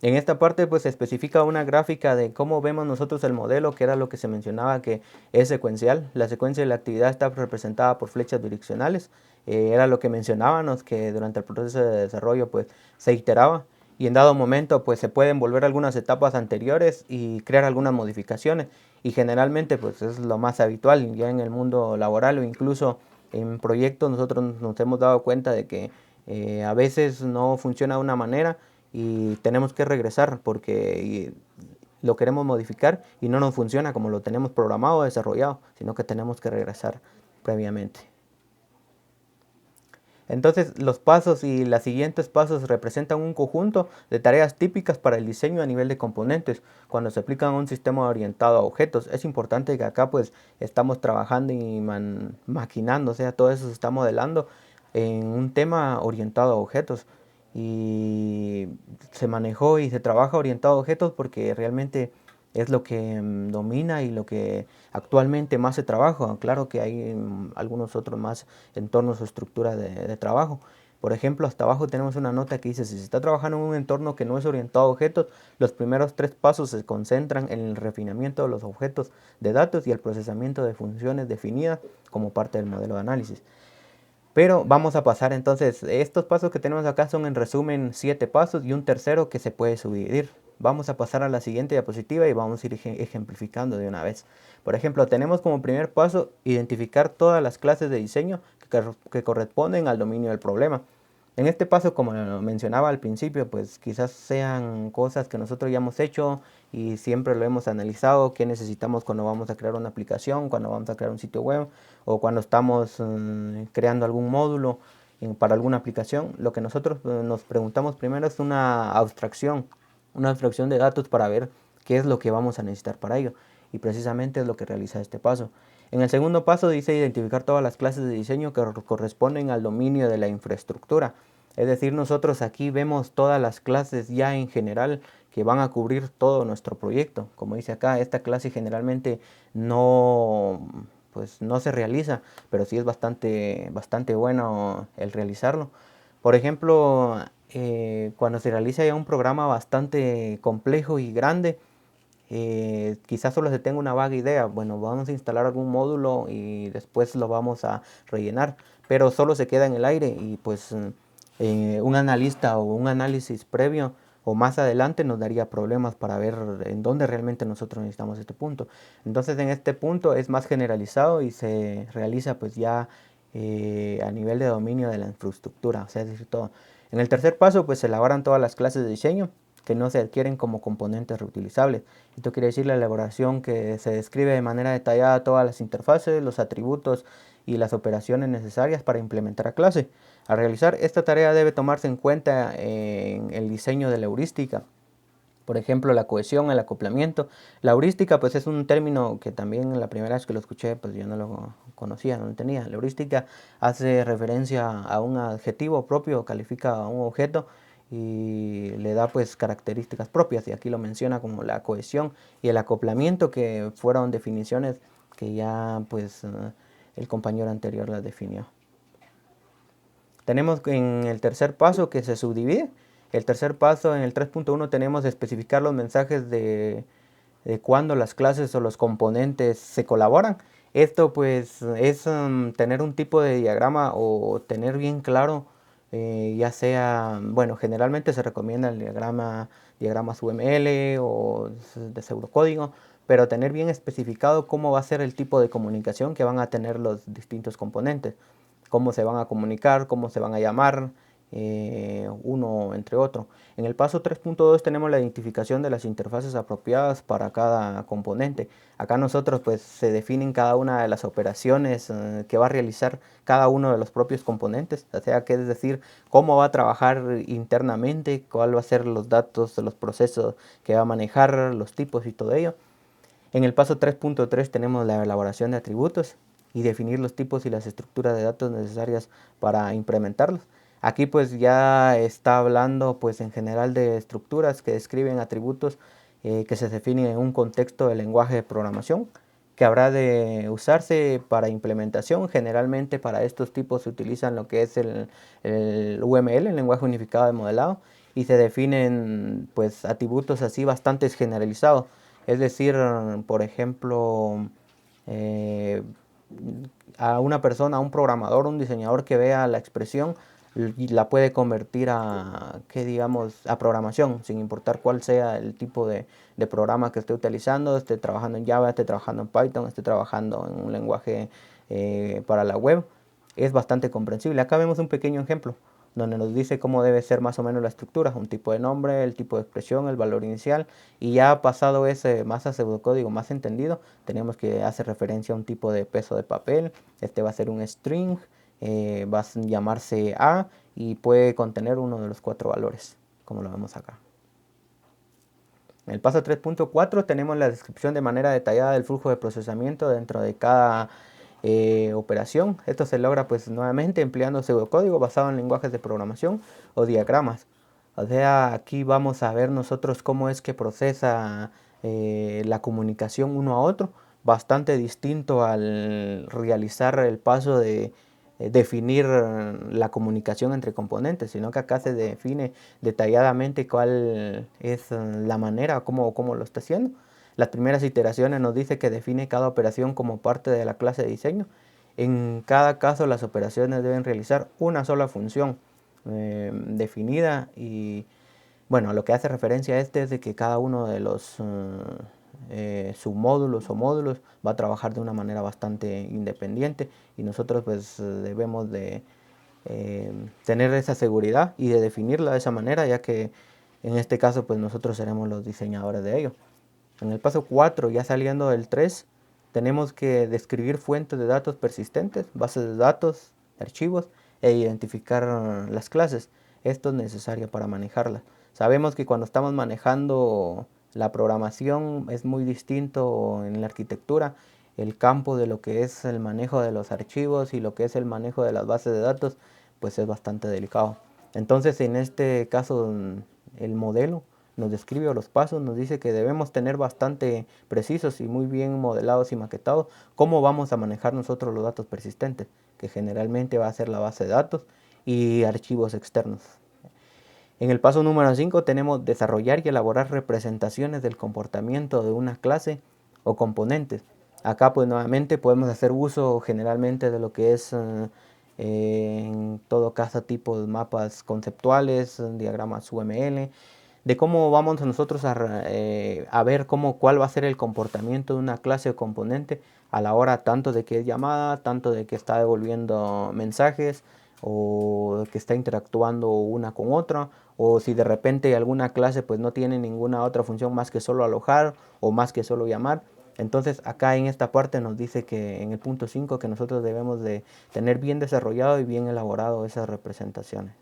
[SPEAKER 5] En esta parte pues se especifica una gráfica de cómo vemos nosotros el modelo, que era lo que se mencionaba, que es secuencial. La secuencia de la actividad está representada por flechas direccionales. Era lo que mencionábamos, que durante el proceso de desarrollo pues se iteraba, y en dado momento pues se pueden volver algunas etapas anteriores y crear algunas modificaciones, y generalmente pues es lo más habitual ya en el mundo laboral, o incluso en proyectos. Nosotros nos hemos dado cuenta de que a veces no funciona de una manera y tenemos que regresar porque lo queremos modificar y no nos funciona como lo tenemos programado o desarrollado, sino que tenemos que regresar previamente. Entonces los pasos y los siguientes pasos representan un conjunto de tareas típicas para el diseño a nivel de componentes cuando se aplican a un sistema orientado a objetos. Es importante que acá pues estamos trabajando y maquinando, o sea, todo eso se está modelando en un tema orientado a objetos, y se manejó y se trabaja orientado a objetos porque realmente es lo que domina y lo que actualmente más se trabaja. Claro que hay algunos otros más entornos o estructuras de trabajo. Por ejemplo, hasta abajo tenemos una nota que dice: si se está trabajando en un entorno que no es orientado a objetos, los primeros 3 pasos se concentran en el refinamiento de los objetos de datos y el procesamiento de funciones definidas como parte del modelo de análisis. Pero vamos a pasar entonces, estos pasos que tenemos acá son en resumen 7 pasos y un tercero que se puede subdividir. Vamos a pasar a la siguiente diapositiva y vamos a ir ejemplificando de una vez. Por ejemplo, tenemos como primer paso identificar todas las clases de diseño que corresponden al dominio del problema. En este paso, como lo mencionaba al principio, pues quizás sean cosas que nosotros ya hemos hecho y siempre lo hemos analizado, qué necesitamos cuando vamos a crear una aplicación, cuando vamos a crear un sitio web, o cuando estamos creando algún módulo para alguna aplicación. Lo que nosotros nos preguntamos primero es una abstracción de datos para ver qué es lo que vamos a necesitar para ello, y precisamente es lo que realiza este paso. En el segundo paso dice identificar todas las clases de diseño que corresponden al dominio de la infraestructura. Es decir, nosotros aquí vemos todas las clases ya en general que van a cubrir todo nuestro proyecto. Como dice acá, esta clase generalmente no se realiza, pero sí es bastante bueno el realizarlo. Por ejemplo, cuando se realiza ya un programa bastante complejo y grande, quizás solo se tenga una vaga idea. Bueno, vamos a instalar algún módulo y después lo vamos a rellenar, pero solo se queda en el aire, y pues un analista o un análisis previo o más adelante nos daría problemas para ver en dónde realmente nosotros necesitamos este punto. Entonces en este punto es más generalizado y se realiza pues ya a nivel de dominio de la infraestructura, o sea, es decir, todo. En el tercer paso, pues se elaboran todas las clases de diseño que no se adquieren como componentes reutilizables. Esto quiere decir la elaboración que se describe de manera detallada todas las interfaces, los atributos y las operaciones necesarias para implementar la clase. Al realizar esta tarea debe tomarse en cuenta en el diseño de la heurística. Por ejemplo, la cohesión, el acoplamiento. La heurística, pues es un término que también la primera vez que lo escuché, pues yo no lo conocía, no lo tenía. La heurística hace referencia a un adjetivo propio, califica a un objeto y le da pues características propias. Y aquí lo menciona como la cohesión y el acoplamiento, que fueron definiciones que ya pues el compañero anterior las definió. Tenemos en el tercer paso que se subdivide. El tercer paso en el 3.1 tenemos especificar los mensajes de cuando las clases o los componentes se colaboran. Esto pues es tener un tipo de diagrama o tener bien claro, ya sea, bueno, generalmente se recomienda el diagramas UML o de pseudocódigo, pero tener bien especificado cómo va a ser el tipo de comunicación que van a tener los distintos componentes, cómo se van a comunicar, cómo se van a llamar uno entre otro. En el paso 3.2 tenemos la identificación de las interfaces apropiadas para cada componente. Acá nosotros pues se definen cada una de las operaciones que va a realizar cada uno de los propios componentes, o sea que es decir, cómo va a trabajar internamente, cuál va a ser los datos, los procesos que va a manejar, los tipos y todo ello. En el paso 3.3 tenemos la elaboración de atributos y definir los tipos y las estructuras de datos necesarias para implementarlos. Aquí pues ya está hablando pues en general de estructuras que describen atributos que se definen en un contexto del lenguaje de programación que habrá de usarse para implementación. Generalmente para estos tipos se utilizan lo que es el UML, el lenguaje unificado de modelado, y se definen pues atributos así bastante generalizados. Es decir, por ejemplo, eh, a una persona, a un programador, un diseñador que vea la expresión y la puede convertir a, que digamos, a programación, sin importar cuál sea el tipo de programa que esté utilizando, esté trabajando en Java, esté trabajando en Python, esté trabajando en un lenguaje para la web. Es bastante comprensible. Acá vemos un pequeño ejemplo donde nos dice cómo debe ser más o menos la estructura, un tipo de nombre, el tipo de expresión, el valor inicial, y ya pasado ese más a pseudocódigo más entendido, tenemos que hacer referencia a un tipo de peso de papel. Este va a ser un string, va a llamarse A y puede contener uno de los 4 valores, como lo vemos acá. En el paso 3.4 tenemos la descripción de manera detallada del flujo de procesamiento dentro de cada operación. Esto se logra pues nuevamente empleando pseudocódigo basado en lenguajes de programación o diagramas. O sea, aquí vamos a ver nosotros cómo es que procesa la comunicación uno a otro, bastante distinto al realizar el paso de definir la comunicación entre componentes, sino que acá se define detalladamente cuál es la manera, cómo lo está haciendo. Las primeras iteraciones nos dice que define cada operación como parte de la clase de diseño. En cada caso las operaciones deben realizar una sola función definida y bueno, a lo que hace referencia a este es de que cada uno de los submódulos o módulos va a trabajar de una manera bastante independiente y nosotros pues debemos de tener esa seguridad y de definirla de esa manera, ya que en este caso pues nosotros seremos los diseñadores de ello. En el paso 4, ya saliendo del 3, tenemos que describir fuentes de datos persistentes, bases de datos, archivos e identificar las clases. Esto es necesario para manejarlas. Sabemos que cuando estamos manejando la programación es muy distinto en la arquitectura el campo de lo que es el manejo de los archivos y lo que es el manejo de las bases de datos, pues es bastante delicado. Entonces, en este caso, el modelo nos describe los pasos, nos dice que debemos tener bastante precisos y muy bien modelados y maquetados cómo vamos a manejar nosotros los datos persistentes, que generalmente va a ser la base de datos y archivos externos. En el paso número 5 tenemos desarrollar y elaborar representaciones del comportamiento de una clase o componentes. Acá pues nuevamente podemos hacer uso generalmente de lo que es en todo caso tipo de mapas conceptuales, diagramas UML, de cómo vamos nosotros a ver cuál va a ser el comportamiento de una clase o componente a la hora tanto de que es llamada, tanto de que está devolviendo mensajes o que está interactuando una con otra, o si de repente alguna clase pues no tiene ninguna otra función más que solo alojar o más que solo llamar. Entonces acá en esta parte nos dice que en el punto 5 que nosotros debemos de tener bien desarrollado y bien elaborado esas representaciones.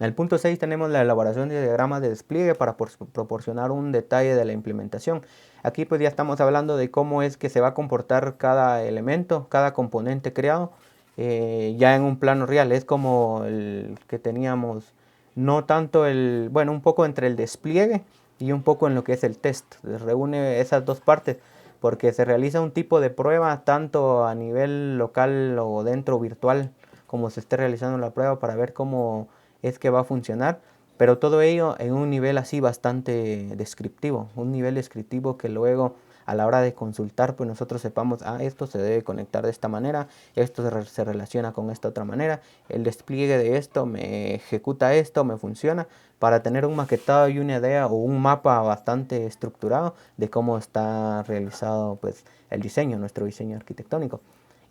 [SPEAKER 5] En el punto 6 tenemos la elaboración de diagramas de despliegue para proporcionar un detalle de la implementación. Aquí pues ya estamos hablando de cómo es que se va a comportar cada elemento, cada componente creado, ya en un plano real. Es como el que teníamos, no tanto bueno, un poco entre el despliegue y un poco en lo que es el test. Reúne esas dos partes porque se realiza un tipo de prueba tanto a nivel local o dentro virtual como se esté realizando la prueba para ver cómo es que va a funcionar, pero todo ello en un nivel así bastante descriptivo, un nivel descriptivo que luego a la hora de consultar pues nosotros sepamos, esto se debe conectar de esta manera, esto se relaciona con esta otra manera, el despliegue de esto me ejecuta esto, me funciona, para tener un maquetado y una idea o un mapa bastante estructurado de cómo está realizado pues el diseño, nuestro diseño arquitectónico.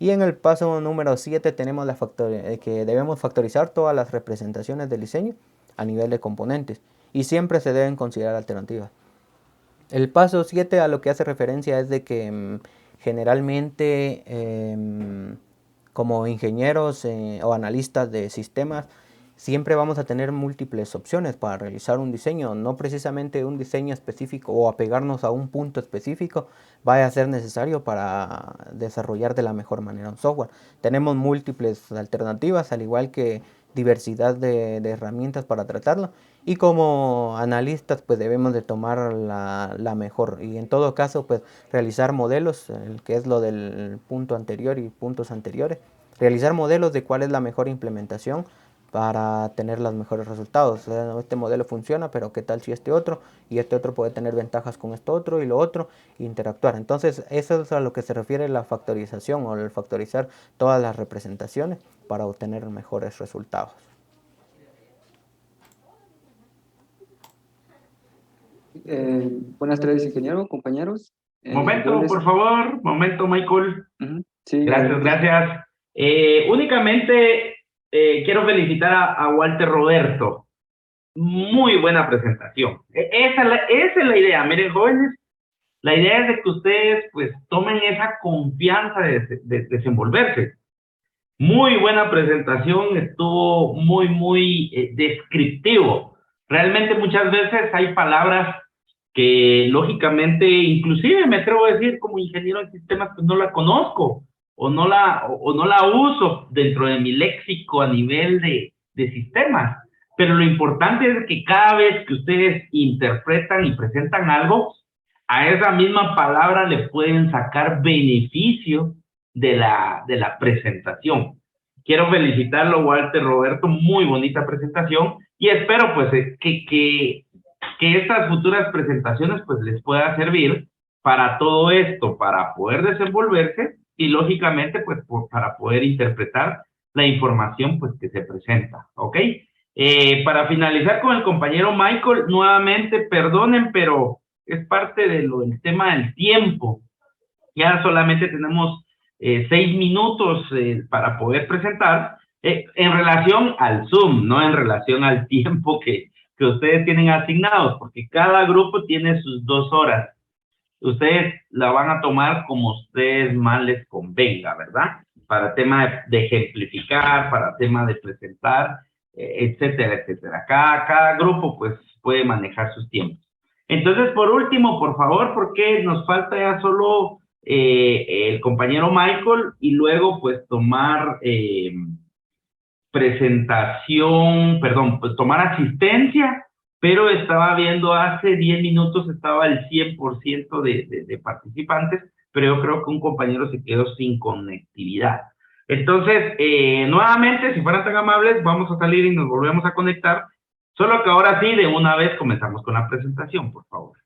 [SPEAKER 5] Y en el paso número 7 tenemos que debemos factorizar todas las representaciones del diseño a nivel de componentes y siempre se deben considerar alternativas. El paso 7 a lo que hace referencia es de que generalmente como ingenieros o analistas de sistemas siempre vamos a tener múltiples opciones para realizar un diseño, no precisamente un diseño específico o apegarnos a un punto específico vaya a ser necesario para desarrollar de la mejor manera un software. Tenemos múltiples alternativas, al igual que diversidad de herramientas para tratarlo, y como analistas pues debemos de tomar la mejor, y en todo caso pues realizar modelos, que es lo del punto anterior y puntos anteriores, realizar modelos de cuál es la mejor implementación para tener los mejores resultados. Este modelo funciona, pero qué tal si este otro, y este otro puede tener ventajas con esto otro y lo otro, interactuar. Entonces eso es a lo que se refiere la factorización o el factorizar todas las representaciones para obtener mejores resultados.
[SPEAKER 6] Buenas tardes, ingeniero, compañeros. Yo
[SPEAKER 1] Momento,
[SPEAKER 6] les...
[SPEAKER 1] por favor, momento, Michael.
[SPEAKER 6] Sí,
[SPEAKER 1] Gracias,
[SPEAKER 6] adelante.
[SPEAKER 1] gracias. Únicamente quiero felicitar a Walter Roberto. Muy buena presentación. Esa es la idea. Miren, jóvenes, la idea es de que ustedes pues tomen esa confianza de desenvolverse. Muy buena presentación, estuvo muy descriptivo. Realmente muchas veces hay palabras que lógicamente, inclusive me atrevo a decir como ingeniero en sistemas, pues no la conozco o no la uso dentro de mi léxico a nivel de sistemas. Pero lo importante es que cada vez que ustedes interpretan y presentan algo, a esa misma palabra le pueden sacar beneficio de la presentación. Quiero felicitarlo, Walter Roberto, muy bonita presentación y espero pues que estas futuras presentaciones pues les pueda servir para todo esto, para poder desenvolverse y lógicamente pues para poder interpretar la información pues que se presenta, ¿ok? Para finalizar con el compañero Michael, nuevamente perdonen, pero es parte del tema del tiempo. Ya solamente tenemos 6 minutos para poder presentar en relación al Zoom, no en relación al tiempo que ustedes tienen asignados, porque cada grupo tiene sus 2 horas. Ustedes la van a tomar como ustedes más les convenga, ¿verdad? Para tema de ejemplificar, para tema de presentar, etcétera, etcétera. Cada grupo pues puede manejar sus tiempos. Entonces, por último, por favor, porque nos falta ya solo el compañero Michael y luego pues tomar presentación, perdón, pues tomar asistencia, pero estaba viendo hace 10 minutos estaba el 100% de participantes, pero yo creo que un compañero se quedó sin conectividad. Entonces, nuevamente, si fueran tan amables, vamos a salir y nos volvemos a conectar, solo que ahora sí, de una vez comenzamos con la presentación, por favor.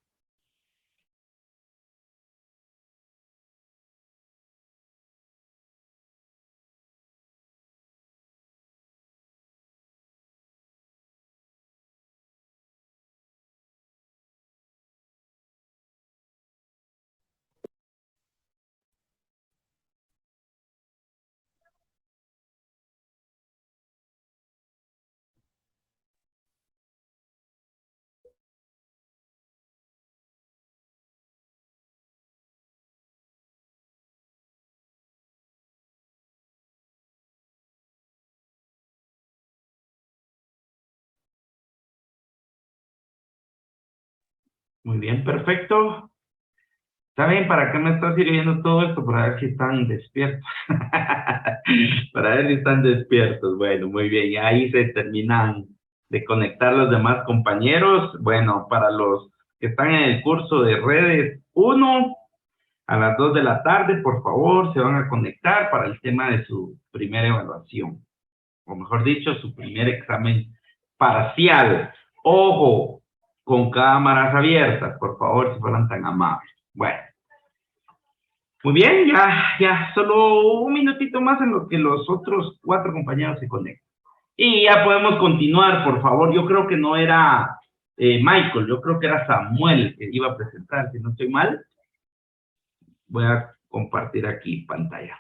[SPEAKER 1] Muy bien, perfecto. ¿Está bien? ¿Para qué me está sirviendo todo esto? Para ver si están despiertos. Para ver si están despiertos. Bueno, muy bien. Y ahí se terminan de conectar los demás compañeros. Bueno, para los que están en el curso de redes 1, a las 2 de la tarde, por favor, se van a conectar para el tema de su primera evaluación. O mejor dicho, su primer examen parcial. Ojo, con cámaras abiertas, por favor, si fueran tan amables. Bueno. Muy bien, ya, solo un minutito más en lo que los otros 4 compañeros se conectan. Y ya podemos continuar, por favor. Yo creo que no era Michael, yo creo que era Samuel que iba a presentar, si no estoy mal. Voy a compartir aquí pantalla.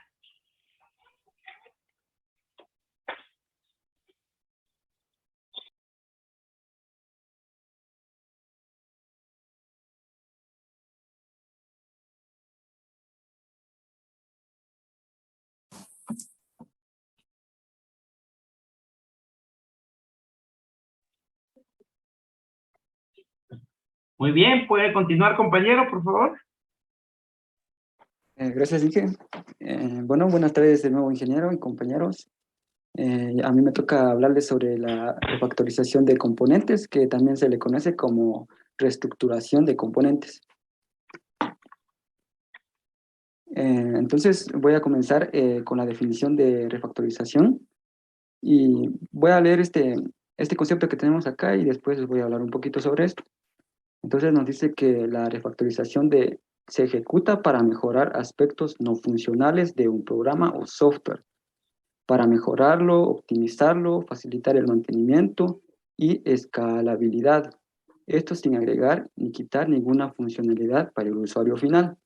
[SPEAKER 1] Muy bien, puede continuar, compañero, por favor.
[SPEAKER 6] Gracias, Inge. Bueno, buenas tardes de nuevo, ingeniero y compañeros. A mí me toca hablarles sobre la refactorización de componentes, que también se le conoce como reestructuración de componentes. Entonces, voy a comenzar con la definición de refactorización y voy a leer este concepto que tenemos acá y después les voy a hablar un poquito sobre esto. Entonces nos dice que la refactorización se ejecuta para mejorar aspectos no funcionales de un programa o software, para mejorarlo, optimizarlo, facilitar el mantenimiento y escalabilidad. Esto sin agregar ni quitar ninguna funcionalidad para el usuario final.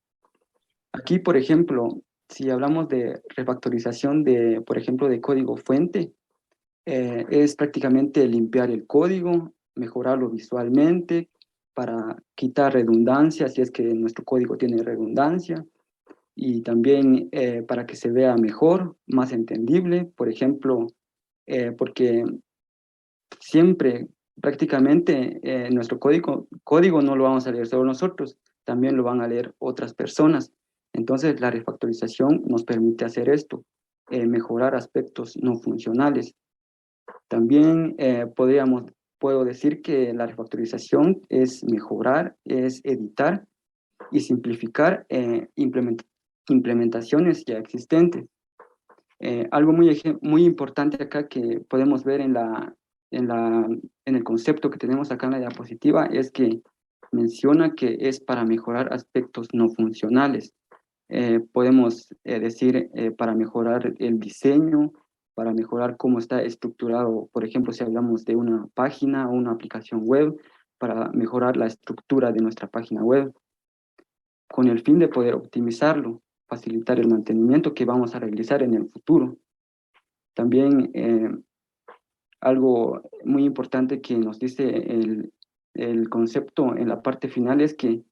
[SPEAKER 6] Aquí, por ejemplo, si hablamos de refactorización por ejemplo, de código fuente, es prácticamente limpiar el código, mejorarlo visualmente, para quitar redundancia, si es que nuestro código tiene redundancia, y también para que se vea mejor, más entendible, por ejemplo, porque siempre, prácticamente, nuestro código no lo vamos a leer solo nosotros, también lo van a leer otras personas. Entonces, la refactorización nos permite hacer esto, mejorar aspectos no funcionales. También puedo decir que la refactorización es mejorar, es editar y simplificar implementaciones ya existentes. Algo muy importante acá que podemos ver en el concepto que tenemos acá en la diapositiva es que menciona que es para mejorar aspectos no funcionales. Podemos decir para mejorar el diseño, para mejorar cómo está estructurado, por ejemplo, si hablamos de una página o una aplicación web, para mejorar la estructura de nuestra página web, con el fin de poder optimizarlo, facilitar el mantenimiento que vamos a realizar en el futuro. También algo muy importante que nos dice el concepto en la parte final es que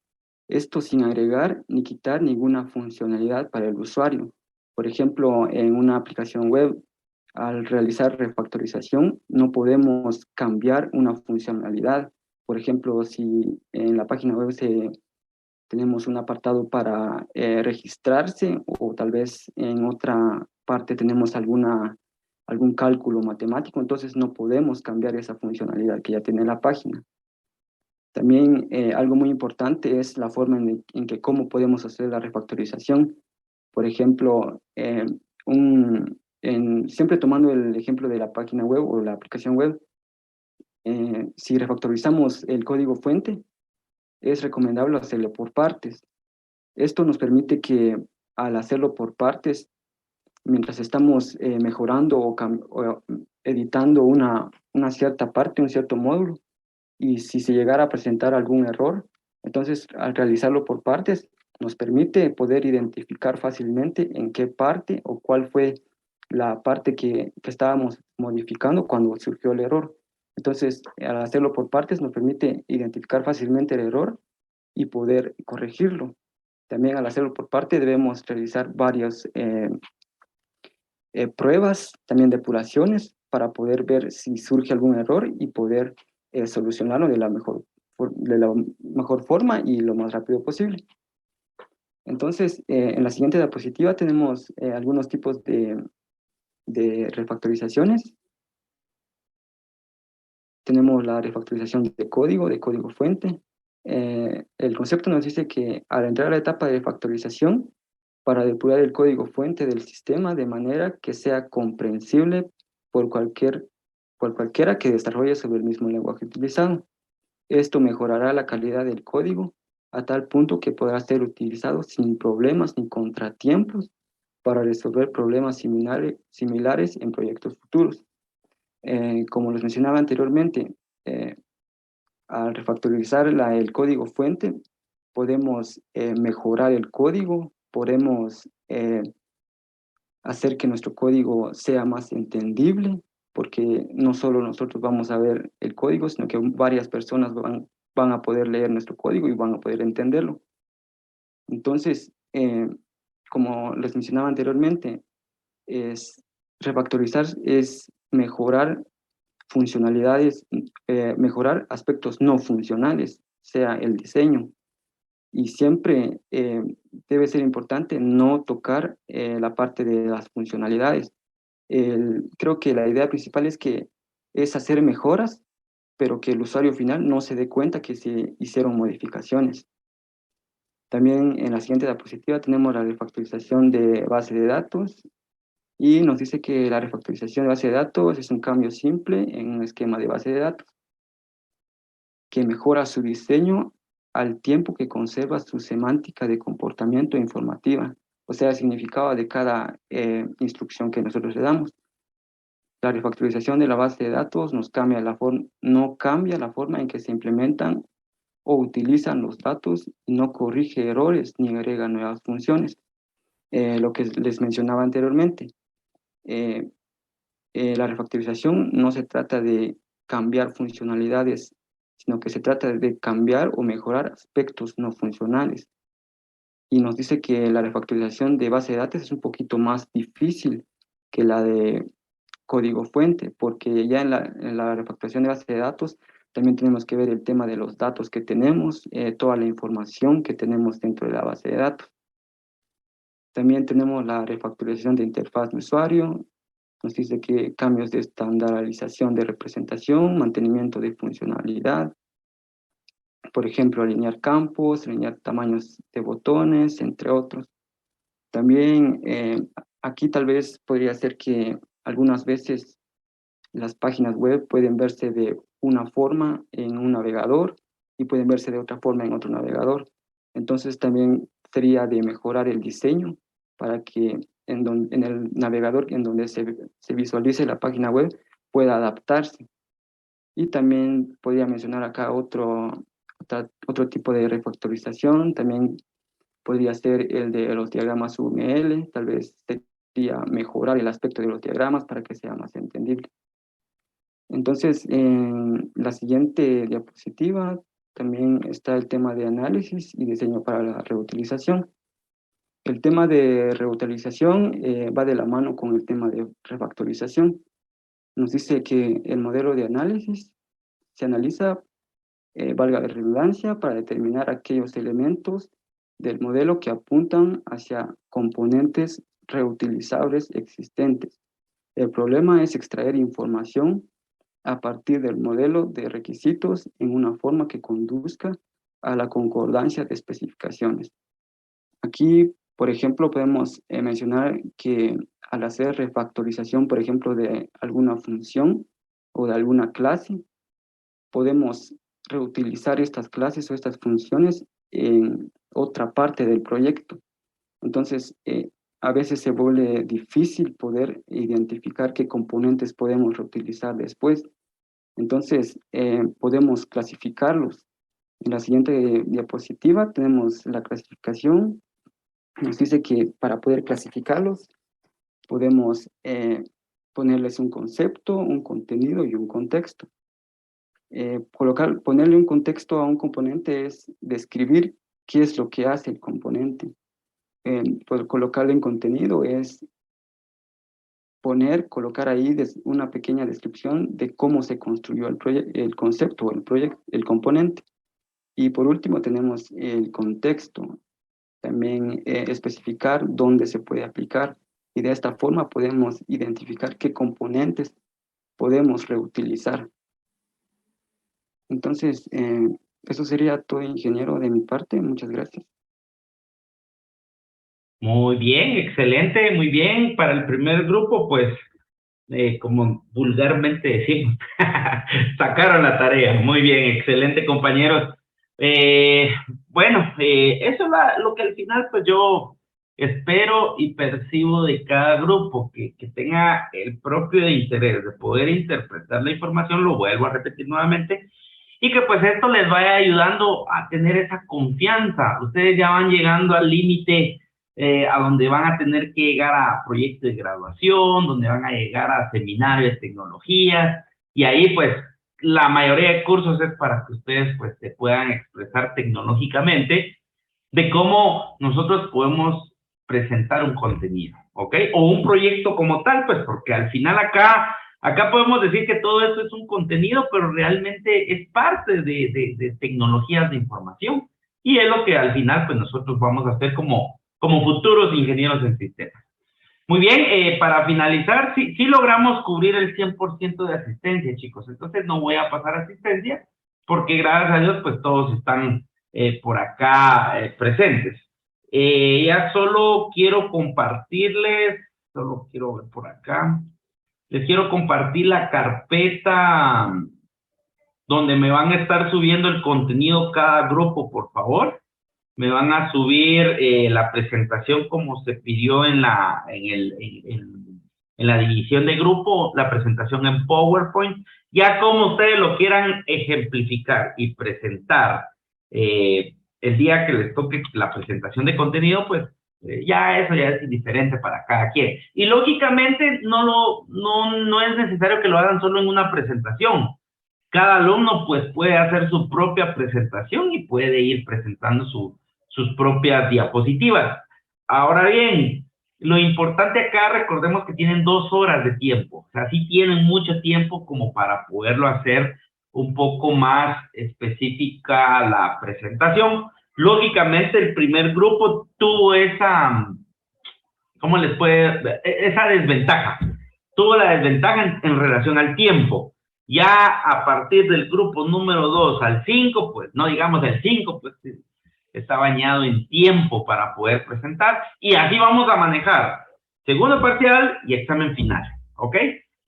[SPEAKER 6] esto sin agregar ni quitar ninguna funcionalidad para el usuario. Por ejemplo, en una aplicación web, al realizar refactorización, no podemos cambiar una funcionalidad. Por ejemplo, si en la página web tenemos un apartado para registrarse, o tal vez en otra parte tenemos algún cálculo matemático, entonces no podemos cambiar esa funcionalidad que ya tiene la página. También algo muy importante es la forma en que cómo podemos hacer la refactorización. Por ejemplo, siempre tomando el ejemplo de la página web o la aplicación web, si refactorizamos el código fuente, es recomendable hacerlo por partes. Esto nos permite que al hacerlo por partes, mientras estamos mejorando o editando una cierta parte, un cierto módulo, y si se llegara a presentar algún error, entonces al realizarlo por partes nos permite poder identificar fácilmente en qué parte o cuál fue la parte que estábamos modificando cuando surgió el error. Entonces, al hacerlo por partes nos permite identificar fácilmente el error y poder corregirlo. También al hacerlo por parte debemos realizar varias pruebas, también depuraciones, para poder ver si surge algún error y poder solucionarlo de la mejor de la mejor forma y lo más rápido posible. Entonces, en la siguiente diapositiva tenemos algunos tipos de refactorizaciones. Tenemos la refactorización de código fuente. El concepto nos dice que al entrar a la etapa de refactorización, para depurar el código fuente del sistema de manera que sea comprensible por cualquiera que desarrolle sobre el mismo lenguaje utilizado. Esto mejorará la calidad del código a tal punto que podrá ser utilizado sin problemas ni contratiempos para resolver problemas similares en proyectos futuros. Como les mencionaba anteriormente, al refactorizar el código fuente, podemos mejorar el código, podemos hacer que nuestro código sea más entendible, porque no solo nosotros vamos a ver el código, sino que varias personas van a poder leer nuestro código y van a poder entenderlo. Entonces, como les mencionaba anteriormente, refactorizar es mejorar funcionalidades, mejorar aspectos no funcionales, sea el diseño. Y siempre debe ser importante no tocar la parte de las funcionalidades. Creo que la idea principal es hacer mejoras, pero que el usuario final no se dé cuenta que se hicieron modificaciones. También en la siguiente diapositiva tenemos la refactorización de base de datos y nos dice que la refactorización de base de datos es un cambio simple en un esquema de base de datos que mejora su diseño al tiempo que conserva su semántica de comportamiento informativa, o sea, el significado de cada instrucción que nosotros le damos. La refactorización de la base de datos no cambia la forma en que se implementan o utilizan los datos, no corrige errores ni agrega nuevas funciones. Lo que les mencionaba anteriormente, la refactorización no se trata de cambiar funcionalidades, sino que se trata de cambiar o mejorar aspectos no funcionales. Y nos dice que la refactorización de base de datos es un poquito más difícil que la de código fuente, porque ya en la refactorización de base de datos también tenemos que ver el tema de los datos que tenemos, toda la información que tenemos dentro de la base de datos. También tenemos la refactorización de interfaz de usuario, nos dice que cambios de estandarización de representación, mantenimiento de funcionalidad, por ejemplo, alinear campos, alinear tamaños de botones, entre otros. También aquí tal vez podría ser que algunas veces las páginas web pueden verse de una forma en un navegador y pueden verse de otra forma en otro navegador. Entonces también sería de mejorar el diseño para que en el navegador en donde se visualice la página web pueda adaptarse. Y también podría mencionar acá otro tipo de refactorización, también podría ser el de los diagramas UML, tal vez sería mejorar el aspecto de los diagramas para que sea más entendible. Entonces, en la siguiente diapositiva también está el tema de análisis y diseño para la reutilización. El tema de reutilización va de la mano con el tema de refactorización. Nos dice que el modelo de análisis se analiza, valga la redundancia, para determinar aquellos elementos del modelo que apuntan hacia componentes reutilizables existentes. El problema es extraer información a partir del modelo de requisitos en una forma que conduzca a la concordancia de especificaciones. Aquí, por ejemplo, podemos mencionar que al hacer refactorización, por ejemplo, de alguna función o de alguna clase, podemos reutilizar estas clases o estas funciones en otra parte del proyecto. Entonces, a veces se vuelve difícil poder identificar qué componentes podemos reutilizar después. Entonces, podemos clasificarlos. En la siguiente diapositiva tenemos la clasificación. Nos dice que para poder clasificarlos, podemos ponerles un concepto, un contenido y un contexto. Ponerle un contexto a un componente es describir qué es lo que hace el componente. Pues colocarle en contenido es colocar ahí una pequeña descripción de cómo se construyó el concepto o el componente. Y por último tenemos el contexto, también especificar dónde se puede aplicar y de esta forma podemos identificar qué componentes podemos reutilizar. Entonces, eso sería todo, ingeniero, de mi parte. Muchas gracias.
[SPEAKER 1] Muy bien, excelente, muy bien. Para el primer grupo, pues, como vulgarmente decimos, sacaron la tarea. Muy bien, excelente, compañeros. Bueno, eso es lo que al final, pues, yo espero y percibo de cada grupo, que tenga el propio interés de poder interpretar la información, lo vuelvo a repetir nuevamente, y que pues esto les vaya ayudando a tener esa confianza. Ustedes ya van llegando al límite a donde van a tener que llegar a proyectos de graduación, donde van a llegar a seminarios de tecnologías, y ahí pues la mayoría de cursos es para que ustedes pues se puedan expresar tecnológicamente de cómo nosotros podemos presentar un contenido, ¿ok? O un proyecto como tal, pues porque al final acá podemos decir que todo esto es un contenido, pero realmente es parte de tecnologías de información, y es lo que al final pues nosotros vamos a hacer como futuros ingenieros en sistemas. Muy bien, para finalizar, sí logramos cubrir el 100% de asistencia, chicos. Entonces no voy a pasar asistencia porque gracias a Dios pues todos están por acá presentes. Ya solo quiero compartirles, solo quiero ver por acá, les quiero compartir la carpeta donde me van a estar subiendo el contenido cada grupo, por favor. Me van a subir la presentación como se pidió en la división de grupo, la presentación en PowerPoint, ya como ustedes lo quieran ejemplificar y presentar el día que les toque la presentación de contenido, pues ya eso ya es indiferente para cada quien. Y lógicamente no es necesario que lo hagan solo en una presentación. Cada alumno pues puede hacer su propia presentación y puede ir presentando sus propias diapositivas. Ahora bien, lo importante acá, recordemos que tienen 2 horas de tiempo, o sea, sí tienen mucho tiempo como para poderlo hacer un poco más específica la presentación. Lógicamente, el primer grupo tuvo esa desventaja. Tuvo la desventaja en relación al tiempo. Ya a partir del grupo número 2 al 5, pues no digamos el 5, pues está bañado en tiempo para poder presentar, y así vamos a manejar segundo parcial y examen final, ¿ok?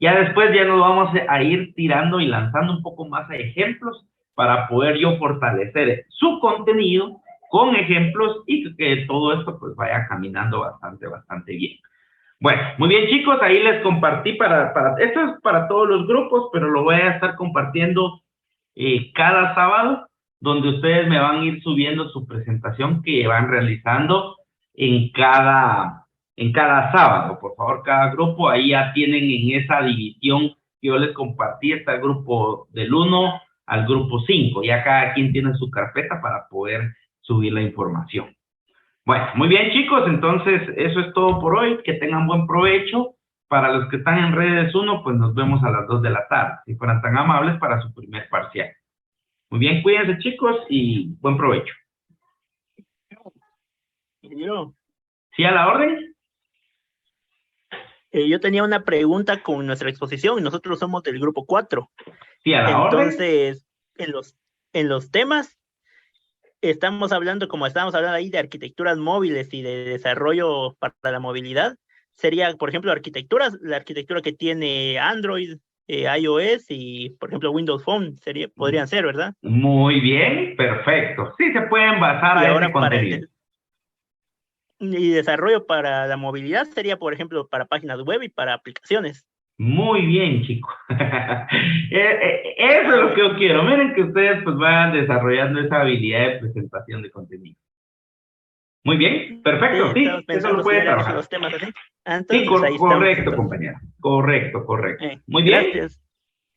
[SPEAKER 1] Ya después ya nos vamos a ir tirando y lanzando un poco más de ejemplos para poder yo fortalecer su contenido con ejemplos y que todo esto pues vaya caminando bastante bien. Bueno, muy bien, chicos, ahí les compartí esto es para todos los grupos, pero lo voy a estar compartiendo cada sábado, donde ustedes me van a ir subiendo su presentación que van realizando en cada sábado. Por favor, cada grupo, ahí ya tienen en esa división que yo les compartí, está el grupo del 1 al grupo 5, ya cada quien tiene su carpeta para poder subir la información. Bueno, muy bien, chicos, entonces eso es todo por hoy, que tengan buen provecho. Para los que están en redes 1, pues nos vemos a las 2 de la tarde, si fueran tan amables para su primer parcial. Muy bien, cuídense, chicos, y buen provecho.
[SPEAKER 7] Ingeniero,
[SPEAKER 1] ¿Sí a la orden?
[SPEAKER 7] yo tenía una pregunta con nuestra exposición y nosotros somos del grupo 4.
[SPEAKER 1] ¿Sí a la orden?
[SPEAKER 7] Entonces, en los temas, estamos hablando, como estábamos hablando ahí, de arquitecturas móviles y de desarrollo para la movilidad. Sería, por ejemplo, la arquitectura que tiene Android, iOS y, por ejemplo, Windows Phone, podrían ser, ¿verdad?
[SPEAKER 1] Muy bien, perfecto. Sí, se pueden basar a ese contenido.
[SPEAKER 7] Y desarrollo para la movilidad sería, por ejemplo, para páginas web y para aplicaciones.
[SPEAKER 1] Muy bien, chicos. Eso es lo que yo quiero. Miren que ustedes pues vayan desarrollando esa habilidad de presentación de contenido. Muy bien, perfecto. Sí, eso lo puede trabajar.
[SPEAKER 7] Los temas así.
[SPEAKER 1] Sí, correcto, compañera. Correcto. Muy bien.
[SPEAKER 7] Gracias.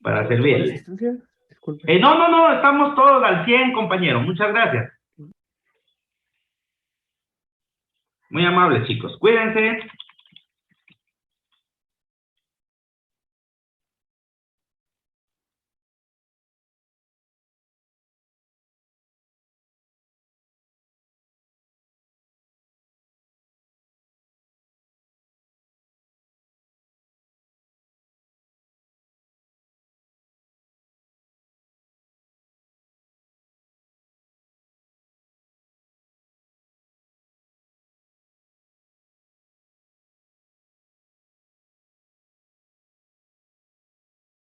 [SPEAKER 1] Para servir. No, estamos todos al 100, compañero. Muchas gracias. Muy amables, chicos. Cuídense.